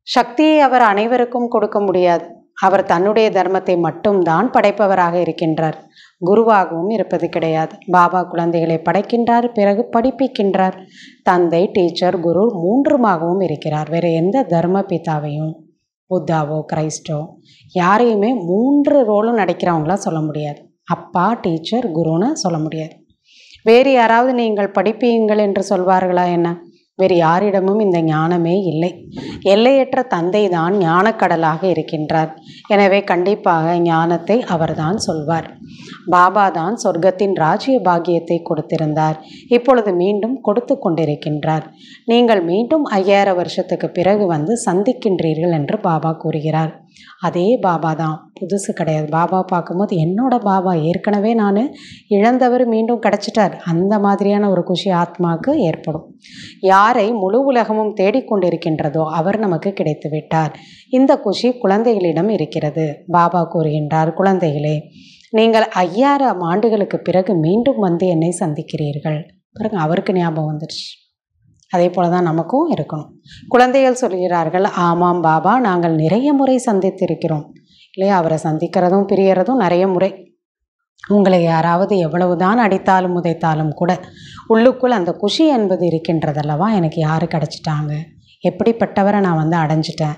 சக்தியை அவர் அனைவருக்கும் கொடுக்க முடியாது. அவர் தன்னுடைய தர்மத்தை மட்டும்தான் படைப்பவராக இருக்கின்றார், குருவாகவும் இருப்பது கிடையாது. பாபா குழந்தைகளை படைக்கின்றார், பிறகு படிப்பிக்கின்றார். தந்தை, டீச்சர், குரு மூன்றுமாகவும் இருக்கிறார். வேறு எந்த தர்ம பிதாவையும் புத்தாவோ கிரைஸ்டோ யாரையுமே 3 ரோலும் நடிக்கிறவங்களாம் சொல்ல முடியாது. அப்பா, டீச்சர், குருன்னு சொல்ல முடியாது. வேறு யாராவது நீங்கள் படிப்பீங்கள் என்று சொல்வார்களா என்ன? வேறு யாரிடமும் இந்த ஞானமே இல்லை. எல்லையற்ற தந்தை தான் ஞானக்கடலாக இருக்கின்றார். எனவே கண்டிப்பாக ஞானத்தை அவர்தான் சொல்வார். பாபா தான் சொர்க்கத்தின் ராஜ்ய பாக்கியத்தை கொடுத்திருந்தார், இப்பொழுது மீண்டும் கொடுத்து கொண்டிருக்கின்றார். நீங்கள் மீண்டும் 5000 வருஷத்துக்கு பிறகு சந்திக்கின்றீர்கள் என்று பாபா கூறுகிறார். அதே பாபா தான், புதுசு கிடையாது. பாபா பார்க்கும்போது என்னோட பாபா, ஏற்கனவே நான் இழந்தவர் மீண்டும் கிடச்சிட்டார், அந்த மாதிரியான ஒரு குஷி ஆத்மாவுக்கு ஏற்படும். யாரை முழு உலகமும் தேடிக்கொண்டிருக்கின்றதோ அவர் நமக்கு கிடைத்து விட்டார். இந்த குஷி குழந்தைகளிடம் இருக்கிறது. பாபா கூறுகின்றார், குழந்தைகளே, நீங்கள் 5000 ஆண்டுகளுக்கு பிறகு மீண்டும் என்னை சந்திக்கிறீர்கள். பாருங்க, அவருக்கு ஞாபகம் வந்துடுச்சு. அதே போல தான் நமக்கும் இருக்கணும். குழந்தைகள் சொல்கிறார்கள், ஆமாம் பாபா, நாங்கள் நிறைய முறை சந்தித்திருக்கிறோம் இல்லையா. அவரை சந்திக்கிறதும் பிரியறதும் நிறைய முறை. உங்களை யாராவது எவ்வளவுதான் அடித்தாலும் உதைத்தாலும் கூட உள்ளுக்குள் அந்த குஷி என்பது இருக்கின்றதல்லவா, எனக்கு யார் கிடச்சிட்டாங்க, எப்படிப்பட்டவரை நான் வந்து அடைஞ்சிட்டேன்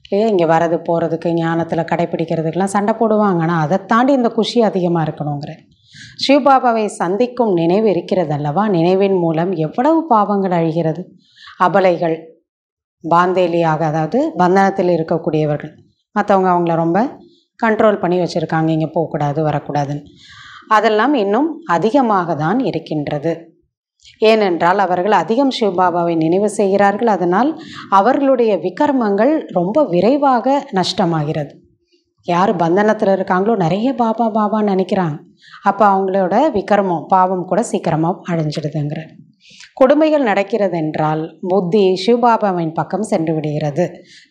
இல்லையா. இங்கே வரது போகிறதுக்கு ஞானத்தில் கடைப்பிடிக்கிறதுக்கெலாம் சண்டை போடுவாங்க, ஆனால் அதை தாண்டி இந்த குஷி அதிகமாக இருக்கணுங்கிற சிவபாபாவை சந்திக்கும் நினைவு இருக்கிறது அல்லவா. நினைவின் மூலம் எவ்வளவு பாவங்கள் அழிகிறது. அபலைகள், பாந்தேலியாக, அதாவது பந்தனத்தில் இருக்கக்கூடியவர்கள், மற்றவங்க அவங்கள ரொம்ப கண்ட்ரோல் பண்ணி வச்சுருக்காங்க, இங்கே போகக்கூடாது வரக்கூடாதுன்னு, அதெல்லாம் இன்னும் அதிகமாக தான் இருக்கின்றது. ஏனென்றால் அவர்கள் அதிகம் சிவபாபாவை நினைவு செய்கிறார்கள். அதனால் அவர்களுடைய விகர்மங்கள் ரொம்ப விரைவாக நஷ்டமாகிறது. யார் பந்தனத்தில் இருக்காங்களோ நிறைய பாபா பாபான்னு நினைக்கிறாங்க, அப்போ அவங்களோட விகர்மம் பாவம் கூட சீக்கிரமாக அழிஞ்சிடுதுங்கிற. கொடுமைகள் நடக்கிறது என்றால் புத்தி சிவபாபாவின் பக்கம் சென்று விடுகிறது.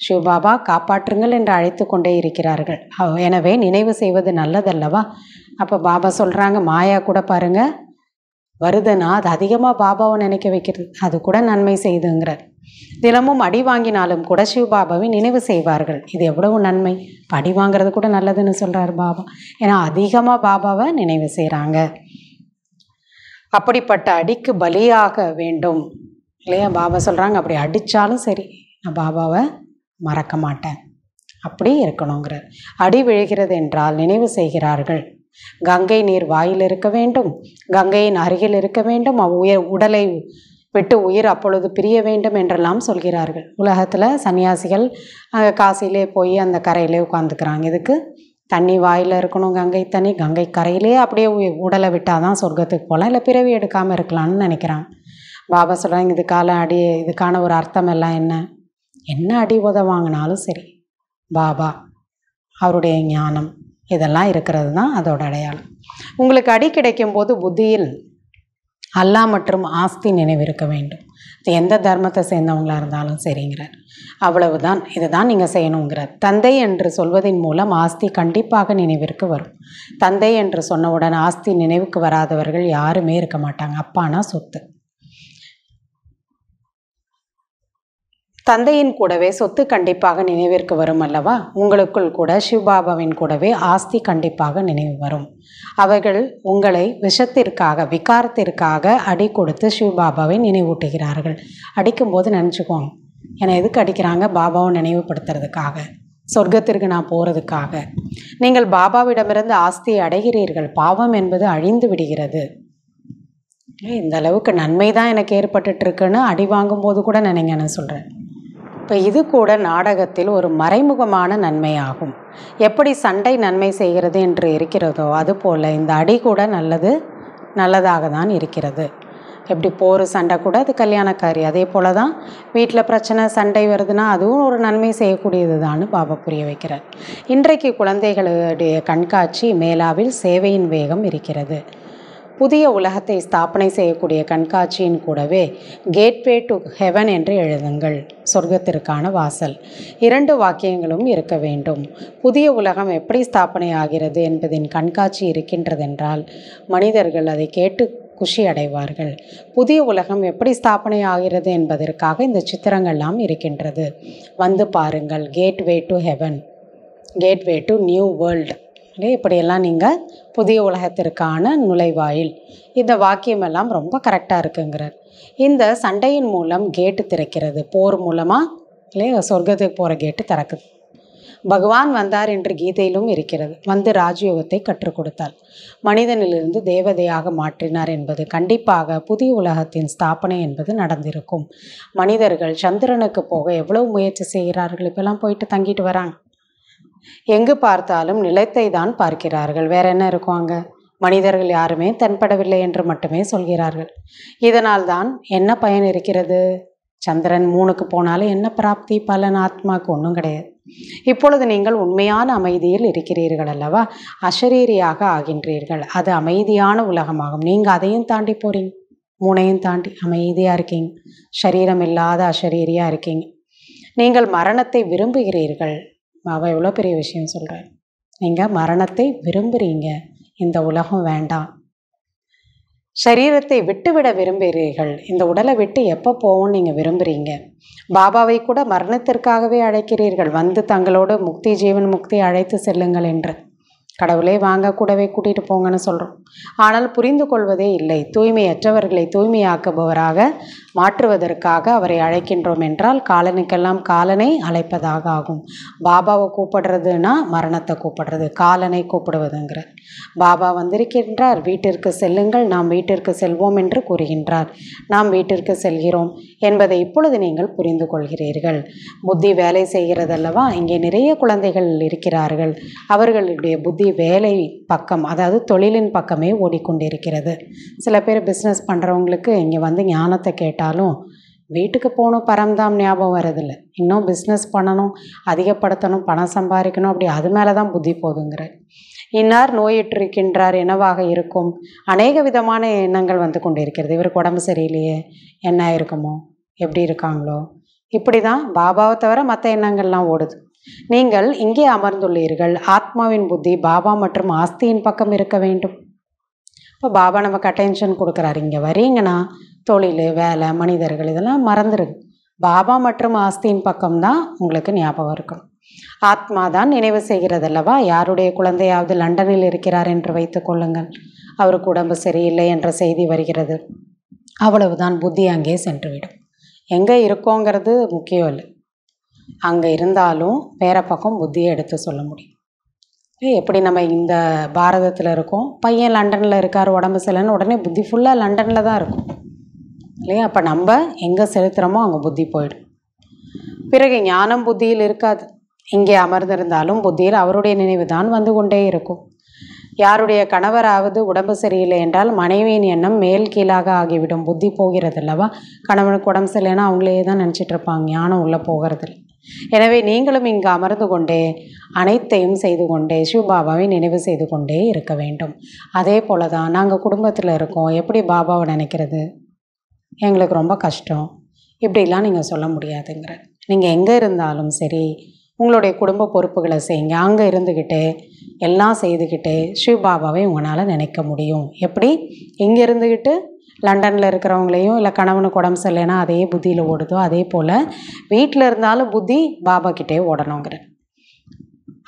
சிவபாபா காப்பாற்றுங்கள் என்று அழைத்து கொண்டே இருக்கிறார்கள். எனவே நினைவு செய்வது நல்லதல்லவா. அப்போ பாபா சொல்கிறாங்க, மாயா கூட பாருங்கள் வருதுன்னா அது அதிகமாக பாபாவை நினைக்க வைக்கிறது, அது கூட நன்மை செய்துங்கிறார். தினமும் அடி வாங்கினாலும் கூட சிவபாபாவை நினைவு செய்வார்கள். இது எவ்வளவு நன்மை. அடி வாங்கிறது கூட நல்லதுன்னு சொல்கிறார் பாபா. ஏன்னா அதிகமாக பாபாவை நினைவு செய்கிறாங்க. அப்படிப்பட்ட அடிக்கு பலியாக வேண்டும் இல்லையா. பாபா சொல்கிறாங்க, அப்படி அடித்தாலும் சரி நான் பாபாவை மறக்க மாட்டேன், அப்படி இருக்கணுங்கிறார். அடி விழுகிறது என்றால் நினைவு செய்கிறார்கள். கங்கை நீர் வாயில் இருக்க வேண்டும், கங்கையின் அருகில் இருக்க வேண்டும், உடலை விட்டு உயிர் அப்பொழுது பிரிய வேண்டும் என்றெல்லாம் சொல்கிறார்கள். உலகத்தில் சன்னியாசிகள் அங்கே காசிலே போய் அந்த கரையிலே உட்காந்துக்கிறாங்க. இதுக்கு தண்ணி வாயில் இருக்கணும், கங்கை தண்ணி, கங்கை கரையிலே அப்படியே உடலை விட்டால் தான் சொர்க்கத்துக்கு போகலாம், இல்லை பிறவி எடுக்காமல் இருக்கலாம்னு நினைக்கிறாங்க. பாபா சொல்கிறாங்க, இதுக்கான ஒரு அர்த்தம் எல்லாம் என்ன அடி உத வாங்கினாலும் சரி பாபா அவருடைய ஞானம் இதெல்லாம் இருக்கிறது தான் அதோட அடையாளம். உங்களுக்கு அடி கிடைக்கும் போது புத்தியில் அல்லாஹ் மற்றும் ஆஸ்தி நினைவு இருக்க வேண்டும். எந்த தர்மத்தை சேர்ந்தவங்களாக இருந்தாலும் சரிங்கிறார். அவ்வளவுதான், இதுதான் நீங்கள் செய்யணுங்கிறார். தந்தை என்று சொல்வதன் மூலம் ஆஸ்தி கண்டிப்பாக நினைவிற்கு வரும். தந்தை என்று சொன்னவுடன் ஆஸ்தி நினைவுக்கு வராதவர்கள் யாருமே இருக்க மாட்டாங்க. அப்பானா சொத்து. தந்தையின் கூடவே சொத்து கண்டிப்பாக நினைவிற்கு வரும் அல்லவா. உங்களுக்குள் கூட சிவபாபாவின் கூடவே ஆஸ்தி கண்டிப்பாக நினைவு வரும். அவர்கள் உங்களை விஷத்திற்காக, விகாரத்திற்காக அடி கொடுத்து சிவபாபாவை நினைவூட்டுகிறார்கள். அடிக்கும்போது நினச்சிக்குவாங்க, என்னை எதுக்கு அடிக்கிறாங்க, பாபாவை நினைவுபடுத்துறதுக்காக, சொர்க்கத்திற்கு நான் போகிறதுக்காக. நீங்கள் பாபாவிடமிருந்து ஆஸ்தியை அடைகிறீர்கள். பாவம் என்பது அழிந்து விடுகிறது. இந்த அளவுக்கு நன்மை தான் எனக்கு ஏற்பட்டுருக்குன்னு அடி வாங்கும்போது கூட நினைங்கன்னு சொல்கிறேன். இப்போ இது கூட நாடகத்தில் ஒரு மறைமுகமான நன்மையாகும். எப்படி சண்டை நன்மை செய்கிறது என்று இருக்கிறதோ அதுபோல் இந்த அடி கூட நல்லதாக தான் இருக்கிறது. எப்படி போர் சண்டை கூட அது கல்யாணக்காரி, அதே போல் தான் வீட்டில் பிரச்சனை சண்டை வருதுன்னா அதுவும் ஒரு நன்மை செய்யக்கூடியது தான் பாபா புரிய வைக்கிறார். இன்றைக்கு குழந்தைகளுடைய கண்காட்சி மேலாவில் சேவையின் வேகம் இருக்கிறது. புதிய உலகத்தை ஸ்தாபனை செய்யக்கூடிய கண்காட்சியின் கூடவே கேட்வே டு ஹெவன் என்று எழுதுங்கள், சொர்க்கத்திற்கான வாசல். 2 வாக்கியங்களும் இருக்க வேண்டும். புதிய உலகம் எப்படி ஸ்தாபனை ஆகிறது என்பதின் கண்காட்சி இருக்கின்றதென்றால் மனிதர்கள் அதை கேட்டு குஷி அடைவார்கள். புதிய உலகம் எப்படி ஸ்தாபனை ஆகிறது என்பதற்காக இந்த சித்திரங்கள்லாம் இருக்கின்றது. வந்து பாருங்கள். Gateway to heaven, gateway to new world, இப்படியெல்லாம் நீங்கள் புதிய உலகத்திற்கான நுழைவாயில். இந்த வாக்கியமெல்லாம் ரொம்ப கரெக்டாக இருக்குங்கிறார். இந்த சண்டையின் மூலம் கேட்டு திறக்கிறது. போர் மூலமாக இல்லையா சொர்க்கத்துக்கு போகிற கேட்டு திறக்குது. பகவான் வந்தார் என்று கீதையிலும் இருக்கிறது. வந்து ராஜயோகத்தை கற்றுக் கொடுத்தார், மனிதனிலிருந்து தேவதையாக மாற்றினார் என்பது கண்டிப்பாக புதிய உலகத்தின் ஸ்தாபனை என்பது நடந்திருக்கும். மனிதர்கள் சந்திரனுக்கு போக எவ்வளவு முயற்சி செய்கிறார்கள். இப்பெல்லாம் போயிட்டு தங்கிட்டு வராங்க. எங்கு பார்த்தாலும் நிலத்தை தான் பார்க்கிறார்கள். வேற என்ன இருக்குவாங்க? மனிதர்கள் யாருமே தென்படவில்லை என்று மட்டுமே சொல்கிறார்கள். இதனால் தான் என்ன பயன் இருக்கிறது? சந்திரன் 3க்கு போனாலும் என்ன பிராப்தி, பலன்? ஆத்மாவுக்கு ஒன்றும் கிடையாது. இப்பொழுது நீங்கள் உண்மையான அமைதியில் இருக்கிறீர்கள் அல்லவா, அஷரீரியாக ஆகின்றீர்கள். அது அமைதியான உலகமாகும். நீங்கள் அதையும் தாண்டி போகிறீங்க, 3ஐயும் தாண்டி அமைதியாக இருக்கீங்க, சரீரம் இல்லாத அஷரீரியாக இருக்கீங்க. நீங்கள் மரணத்தை விரும்புகிறீர்கள். பாபா எவ்வளோ பெரிய விஷயம் சொல்கிறார். நீங்கள் மரணத்தை விரும்புகிறீங்க, இந்த உலகம் வேண்டாம். சரீரத்தை விட்டுவிட விரும்புகிறீர்கள், இந்த உடலை விட்டு எப்போ போவோம்னு நீங்கள் விரும்புகிறீங்க. பாபாவை கூட மரணத்திற்காகவே அழைக்கிறீர்கள், வந்து தங்களோடு முக்தி ஜீவன் முக்தி அழைத்து செல்லுங்கள் என்று. கடவுளே வாங்க கூடவே கூட்டிகிட்டு போங்கன்னு சொல்கிறோம். ஆனால் புரிந்து கொள்வதே இல்லை. தூய்மையற்றவர்களை தூய்மையாக்குபவராக மாற்றுவதற்காக அவரை அழைக்கின்றோம் என்றால் காலனுக்கெல்லாம் காலனை அழைப்பதாக ஆகும். பாபாவை கூப்பிடுறதுன்னா மரணத்தை கூப்பிடுறது, காலனை கூப்பிடுவதுங்கிற. பாபா வந்திருக்கின்றார், வீட்டிற்கு செல்லுங்கள், நாம் வீட்டிற்கு செல்வோம் என்று கூறுகின்றார். நாம் வீட்டிற்கு செல்கிறோம் என்பதை இப்பொழுது நீங்கள் புரிந்து கொள்கிறீர்கள். புத்தி வேலை செய்கிறதல்லவா? இங்கே நிறைய குழந்தைகள் இருக்கிறார்கள். அவர்களுடைய புத்தி வேலை பக்கம், அதாவது தொழிலின் பக்கமே ஓடிக்கொண்டிருக்கிறது. சில பேர் பிஸ்னஸ் பண்ணுறவங்களுக்கு இங்கே வந்து ஞானத்தை கேட்டாலும் வீட்டுக்கு போகணும் பரம்தாம் ஞாபகம் வரதில்லை. இன்னும் பிஸ்னஸ் பண்ணணும், அதிகப்படுத்தணும், பணம் சம்பாதிக்கணும், அப்படி அது மேலே தான் புத்தி போதுங்கிற. இன்னார் நோயிட்டிருக்கின்றார், என்னவாக இருக்கும்? அநேக விதமான எண்ணங்கள் வந்து கொண்டு இருக்கிறது. இவருக்கு உடம்பு சரியில்லையே, என்ன இருக்குமோ, எப்படி இருக்காங்களோ, இப்படி தான் பாபாவை தவிர மற்ற எண்ணங்கள்லாம் ஓடுது. நீங்கள் இங்கே அமர்ந்துள்ளீர்கள். ஆத்மாவின் புத்தி பாபா மற்றும் ஆஸ்தியின் பக்கம் இருக்க வேண்டும். இப்போ பாபா நமக்கு அட்டென்ஷன் கொடுக்குறாரு. இங்கே வரீங்கன்னா தொழில், வேலை, மனிதர்கள் இதெல்லாம் மறந்துடுங்க. பாபா மற்றும் ஆஸ்தியின் பக்கம்தான் உங்களுக்கு ஞாபகம் இருக்கும். ஆத்மா தான் நினைவு செய்கிறதல்லவா? யாருடைய குழந்தையாவது லண்டனில் இருக்கிறார் என்று வைத்து கொள்ளுங்கள். அவருக்கு உடம்பு சரியில்லை என்ற செய்தி வருகிறது. அவ்வளவுதான், புத்தி அங்கே சென்றுவிடும். எங்கே இருக்கோங்கிறது முக்கியம் இல்லை. அங்கே இருந்தாலும் வேற பக்கம் புத்தியை எடுத்து சொல்ல முடியும். எப்படி நம்ம இந்த பாரதத்தில் இருக்கோம், பையன் லண்டனில் இருக்கார், உடம்பு சரியில்லைன்னு உடனே புத்தி ஃபுல்லாக லண்டனில் தான் இருக்கும் இல்லையா? அப்போ நம்ம எங்கே செலுத்துகிறோமோ அங்கே புத்தி போயிடும். பிறகு ஞானம் புத்தியில் இருக்காது. இங்கே அமர்ந்திருந்தாலும் புத்தியில் அவருடைய நினைவு தான் வந்து கொண்டே இருக்கும். யாருடைய கணவராவது உடம்பு சரியில்லை என்றால் மனைவியின் எண்ணம் மேல் கீழாக ஆகிவிடும். புத்தி போகிறது அல்லவா? கணவனுக்கு உடம்பு சரியில்லைன்னா அவங்களே தான் நினச்சிட்டு இருப்பாங்க, ஞானம் உள்ளே போகிறதில்லை. எனவே நீங்களும் இங்கு அமர்ந்து கொண்டே அனைத்தையும் செய்து கொண்டே சிவபாபாவை நினைவு செய்து கொண்டே இருக்க வேண்டும். அதே போல தான் நாங்கள் குடும்பத்தில் இருக்கோம், எப்படி பாபாவை நினைக்கிறது? எங்களுக்கு ரொம்ப கஷ்டம், இப்படிலாம் நீங்கள் சொல்ல முடியாதுங்கிற. நீங்கள் எங்கே இருந்தாலும் சரி உங்களுடைய குடும்ப பொறுப்புகளை செய்யுங்க. அங்கே இருந்துக்கிட்டே எல்லாம் செய்துக்கிட்டே சிவபாபாவை உங்களால் நினைக்க முடியும். எப்படி? இங்கே இருந்துக்கிட்டு லண்டனில் இருக்கிறவங்களையும் இல்லை கணவனுக்கு உடம்பு சரியில்லைன்னா அதே புத்தியில் ஓடுதோ, அதே போல் வீட்டில் இருந்தாலும் புத்தி பாபா கிட்டே ஓடணுங்கிற.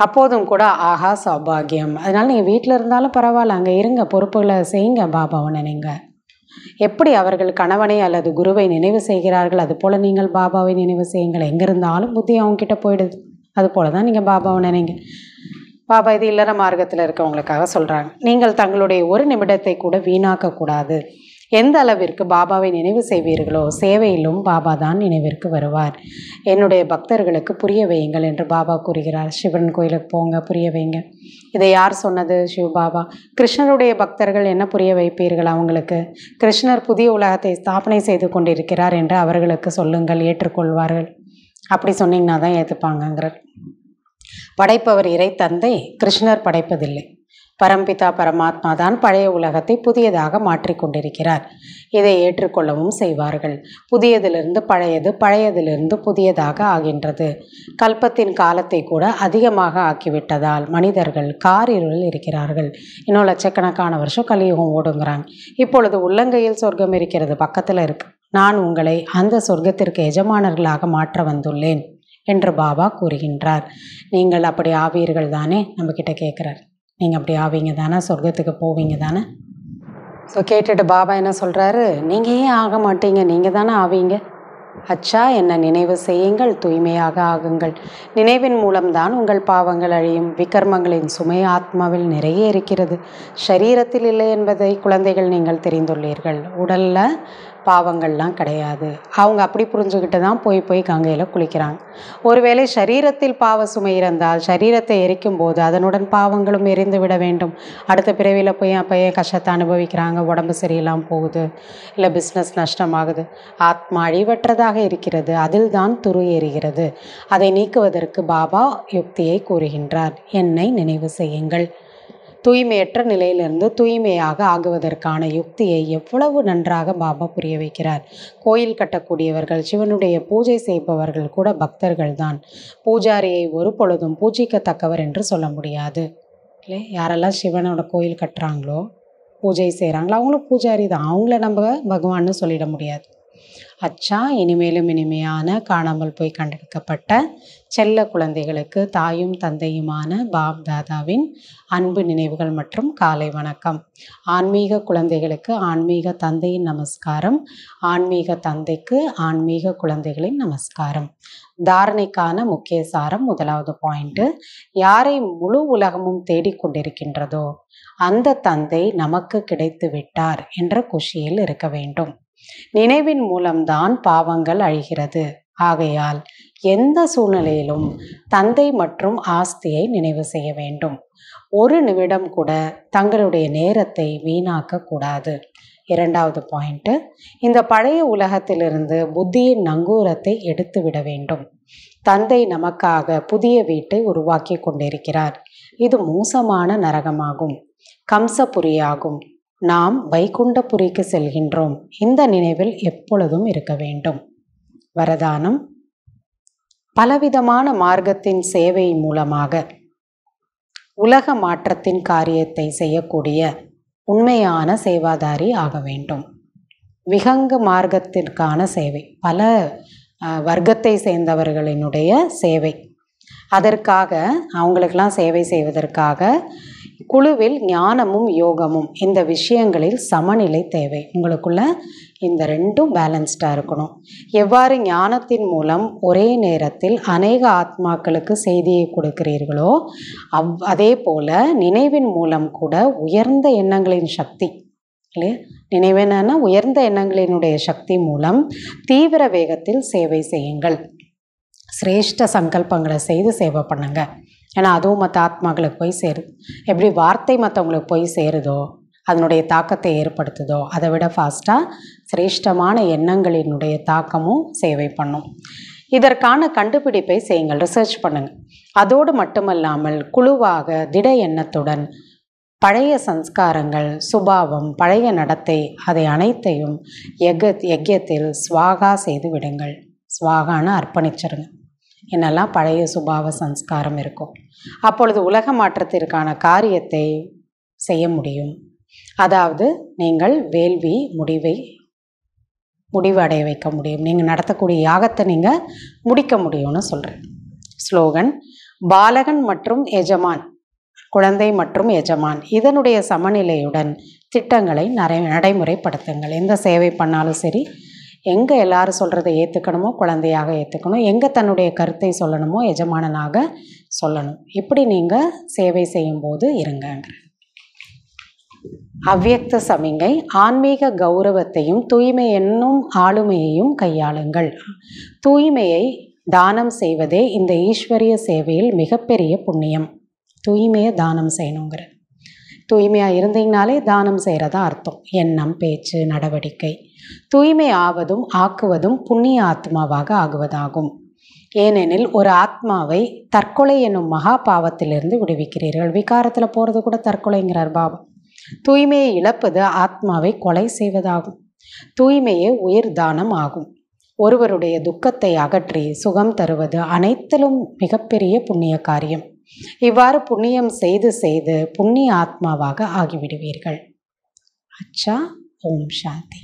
அப்போதும் கூட ஆஹா சௌபாகியம். அதனால் நீங்கள் வீட்டில் இருந்தாலும் பரவாயில்ல, அங்கே இருங்க, பொறுப்புகளை செய்யுங்க, பாபாவை நினைங்க. எப்படி அவர்கள் கணவனை அல்லது குருவை நினைவு செய்கிறார்கள், அதுபோல் நீங்கள் பாபாவை நினைவு செய்யுங்கள். எங்கே இருந்தாலும் புத்தி அவங்கக்கிட்ட போயிடுது. அதுபோல் தான் நீங்கள் பாபாவை நினைங்க. பாபா இது இல்லற மார்க்கத்தில் இருக்கவங்களுக்காக சொல்கிறாங்க. நீங்கள் தங்களுடைய ஒரு நிமிடத்தை கூட வீணாக்கக்கூடாது. எந்த அளவிற்கு பாபாவை நினைவு செய்வீர்களோ சேவையிலும் பாபா தான் நினைவிற்கு வருவார். என்னுடைய பக்தர்களுக்கு புரிய வையுங்கள் என்று பாபா கூறுகிறார். சிவன் கோயிலுக்கு போங்க, புரிய வைங்க. இதை யார் சொன்னது? சிவபாபா. கிருஷ்ணருடைய பக்தர்கள் என்ன புரிய வைப்பீர்கள் அவங்களுக்கு? கிருஷ்ணர் புதிய உலகத்தை ஸ்தாபனை செய்து கொண்டிருக்கிறார் என்று அவர்களுக்கு சொல்லுங்கள், ஏற்றுக்கொள்வார்கள். அப்படி சொன்னீங்கன்னா தான் ஏற்றுப்பாங்கங்கிறார். படைப்பவர் இறை தந்தை, கிருஷ்ணர் படைப்பதில்லை. பரம்பிதா பரமாத்மா தான் பழைய உலகத்தை புதியதாக மாற்றிக்கொண்டிருக்கிறார். இதை ஏற்றுக்கொள்ளவும் செய்வார்கள். புதியதிலிருந்து பழையது, பழையதிலிருந்து புதியதாக ஆகின்றது. கல்பத்தின் காலத்தை கூட அதிகமாக ஆக்கிவிட்டதால் மனிதர்கள் காரிருளில் இருக்கிறார்கள். இன்னும் லட்சக்கணக்கான வருஷம் கலியுகம் ஓடுங்கிறாங்க. இப்பொழுது உள்ளங்கையில் சொர்க்கம் இருக்கிறது, பக்கத்தில் இருக்கு. நான் உங்களை அந்த சொர்க்கத்திற்கு எஜமானர்களாக மாற்ற வந்துள்ளேன் என்று பாபா கூறுகின்றார். நீங்கள் அப்படி ஆவீர்கள் தானே? நம்மக்கிட்ட கேட்குறார். நீங்கள் அப்படி ஆவீங்க தானே? சொர்க்கத்துக்கு போவீங்க தானே? ஸோ கேட்டுட்டு பாபா என்ன சொல்கிறாரு? நீங்கள் ஏன் ஆக மாட்டீங்க? நீங்கள் தானே ஆவீங்க. அச்சா, என்ன நினைவு செய்யுங்கள், தூய்மையாக ஆகுங்கள். நினைவின் மூலம்தான் உங்கள் பாவங்கள் அழியும். விகர்மங்களின் சுமை ஆத்மாவில் நிறைய இருக்கிறது, சரீரத்தில் இல்லை என்பதை குழந்தைகள் நீங்கள் தெரிந்துள்ளீர்கள். உடலில் பாவங்கள்லாம் கிடையாது. அவங்க அப்படி புரிஞ்சுக்கிட்டு தான் போய் கங்கையில் குளிக்கிறாங்க. ஒருவேளை சரீரத்தில் பாவ சுமை இருந்தால் சரீரத்தை எரிக்கும் போது அதனுடன் பாவங்களும் எரிந்து விட வேண்டும். அடுத்த பிறவியில் போய் அப்பயே கஷ்டத்தை அனுபவிக்கிறாங்க, உடம்பு சரியில்லாமல் போகுது, இல்லை பிஸ்னஸ் நஷ்டமாகுது. ஆத்மா அழிவற்றதாக இருக்கிறது, அதில் தான் துரு ஏறுகிறது. அதை நீக்குவதற்கு பாபா யுக்தியை கூறுகின்றார். என்னை நினைவு செய்யுங்கள். தூய்மையற்ற நிலையிலிருந்து தூய்மையாக ஆகுவதற்கான யுக்தியை எவ்வளவு நன்றாக பாபா புரிய வைக்கிறார். கோயில் கட்டக்கூடியவர்கள், சிவனுடைய பூஜை செய்பவர்கள் கூட பக்தர்கள் தான். பூஜாரியை ஒரு பொழுதும் பூஜிக்கத்தக்கவர் என்று சொல்ல முடியாது. இல்லை, யாரெல்லாம் சிவனோட கோயில் கட்டுறாங்களோ, பூஜை செய்கிறாங்களோ அவங்களும் பூஜாரி தான். அவங்கள நம்ம பகவான்னு சொல்லிட முடியாது. அச்சா, இனிமேலும் இனிமையான காணாமல் போய் கண்டெடுக்கப்பட்ட செல்ல குழந்தைகளுக்கு தாயும் தந்தையுமான பாப் தாதாவின் அன்பு நினைவுகள் மற்றும் காலை வணக்கம். ஆன்மீக குழந்தைகளுக்கு ஆன்மீக தந்தையின் நமஸ்காரம், ஆன்மீக தந்தைக்கு ஆன்மீக குழந்தைகளின் நமஸ்காரம். தாரணைக்கான முக்கிய சாரம். முதலாவது பாயிண்ட், யாரை முழு உலகமும் தேடிக்கொண்டிருக்கின்றதோ அந்த தந்தை நமக்கு கிடைத்து விட்டார் என்ற குஷியில் இருக்க வேண்டும். நினைவின் மூலம்தான் பாவங்கள் அழிகிறது. ஆகையால் எந்த சூழ்நிலையிலும் தந்தை மற்றும் ஆஸ்தியை நினைவு செய்ய வேண்டும். ஒரு நிமிடம் கூட தங்களுடைய நேரத்தை வீணாக்க கூடாது. இரண்டாவது பாயிண்ட், இந்த பழைய உலகத்திலிருந்து புத்தியின் நங்கூரத்தை எடுத்து விட வேண்டும். தந்தை நமக்காக புதிய வீட்டை உருவாக்கி கொண்டிருக்கிறார். இது மோசமான நரகமாகும், கம்சபுரியாகும். நாம் வைகுண்டபுரிக்கு செல்கின்றோம். இந்த நினைவில் எப்பொழுதும் இருக்க வேண்டும். வரதானம், பலவிதமான மார்க்கத்தின் சேவை மூலமாக உலக மாற்றத்தின் காரியத்தை செய்யக்கூடிய உண்மையான சேவாதாரி ஆக வேண்டும். விஹங்க மார்க்கத்திற்கான சேவை, பல வர்க்கத்தை சேர்ந்தவர்களினுடைய சேவை. அதற்காக அவங்களுக்கெல்லாம் சேவை செய்வதற்காக குழுவில் ஞானமும் யோகமும் இந்த விஷயங்களில் சமநிலை தேவை. உங்களுக்குள்ள இந்த ரெண்டும் பேலன்ஸ்டாக இருக்கணும். எவ்வாறு ஞானத்தின் மூலம் ஒரே நேரத்தில் அநேக ஆத்மாக்களுக்கு செய்தியை கொடுக்கிறீர்களோ அதே போல நினைவின் மூலம் கூட உயர்ந்த எண்ணங்களின் சக்தி இல்லையா, நினைவென்னா உயர்ந்த எண்ணங்களினுடைய சக்தி மூலம் தீவிர வேகத்தில் சேவை செய்யுங்கள். சிரேஷ்ட சங்கல்பங்களை செய்து சேவை பண்ணுங்க. ஏன்னா அதுவும் மற்ற ஆத்மாக்களுக்கு போய் சேருது. எப்படி வார்த்தை மற்றவங்களுக்கு போய் சேருதோ, அதனுடைய தாக்கத்தை ஏற்படுத்துதோ, அதை விட ஃபாஸ்ட்டாக சிரேஷ்டமான எண்ணங்களினுடைய தாக்கமும் சேவை பண்ணும். இதற்கான கண்டுபிடிப்பை செய்யுங்கள், ரிசர்ச் பண்ணுங்கள். அதோடு மட்டுமல்லாமல் குழுவாக திட எண்ணத்துடன் பழைய சம்ஸ்காரங்கள், சுபாவம், பழைய நடத்தை, அதை அனைத்தையும் யஜ்யத்தில் ஸ்வாகா செய்து விடுங்கள். ஸ்வாகான அர்ப்பணிச்சிருங்க. என்னெல்லாம் பழைய சுபாவ சம்ஸ்காரம் இருக்கும், அப்பொழுது உலக மாற்றத்திற்கான காரியத்தை செய்ய முடியும். அதாவது நீங்கள் வேள்வி முடிவு அடைய வைக்க முடியும். நீங்கள் நடத்தக்கூடிய யாகத்தை நீங்கள் முடிக்க முடியும்னு சொல்கிறேன். ஸ்லோகன், பாலகன் மற்றும் எஜமான், குழந்தை மற்றும் எஜமான் இதனுடைய சமநிலையுடன் திட்டங்களை நடைமுறைப்படுத்துங்கள். எந்த சேவை பண்ணாலும் சரி, எங்கே எல்லாரும் சொல்கிறத ஏற்றுக்கணுமோ குழந்தையாக ஏற்றுக்கணும், எங்கே தன்னுடைய கருத்தை சொல்லணுமோ எஜமானனாக சொல்லணும். இப்படி நீங்கள் சேவை செய்யும்போது இருங்கங்கிற அவ்யக்த சமிங்கை. ஆன்மீக கௌரவத்தையும் தூய்மை என்னும் ஆளுமையையும் கையாளுங்கள். தூய்மையை தானம் செய்வதே இந்த ஈஸ்வரிய சேவையில் மிகப்பெரிய புண்ணியம். தூய்மையை தானம் செய்யணுங்கிற, தூய்மையாக இருந்தீங்கனாலே தானம் செய்கிறதா அர்த்தம். எண்ணம், பேச்சு, நடவடிக்கை. தூய்மை ஆவதும் ஆக்குவதும் புண்ணிய ஆத்மாவாக ஆகுவதாகும். ஏனெனில் ஒரு ஆத்மாவை தற்கொலை என்னும் மகா பாவத்திலிருந்து விடுவிக்கிறீர்கள். விகாரத்தில் போகிறது கூட தற்கொலைங்கிறார் பாபா. தூய்மையை இழப்பது ஆத்மாவை கொலை செய்வதாகும். தூய்மையே உயிர் தானம் ஆகும். ஒருவருடைய துக்கத்தை அகற்றி சுகம் தருவது அனைத்திலும் மிகப்பெரிய புண்ணிய காரியம். இவ்வாறு புண்ணியம் செய்து செய்து புண்ணிய ஆத்மாவாக ஆகிவிடுவீர்கள். அச்சா. ஓம் சாந்தி.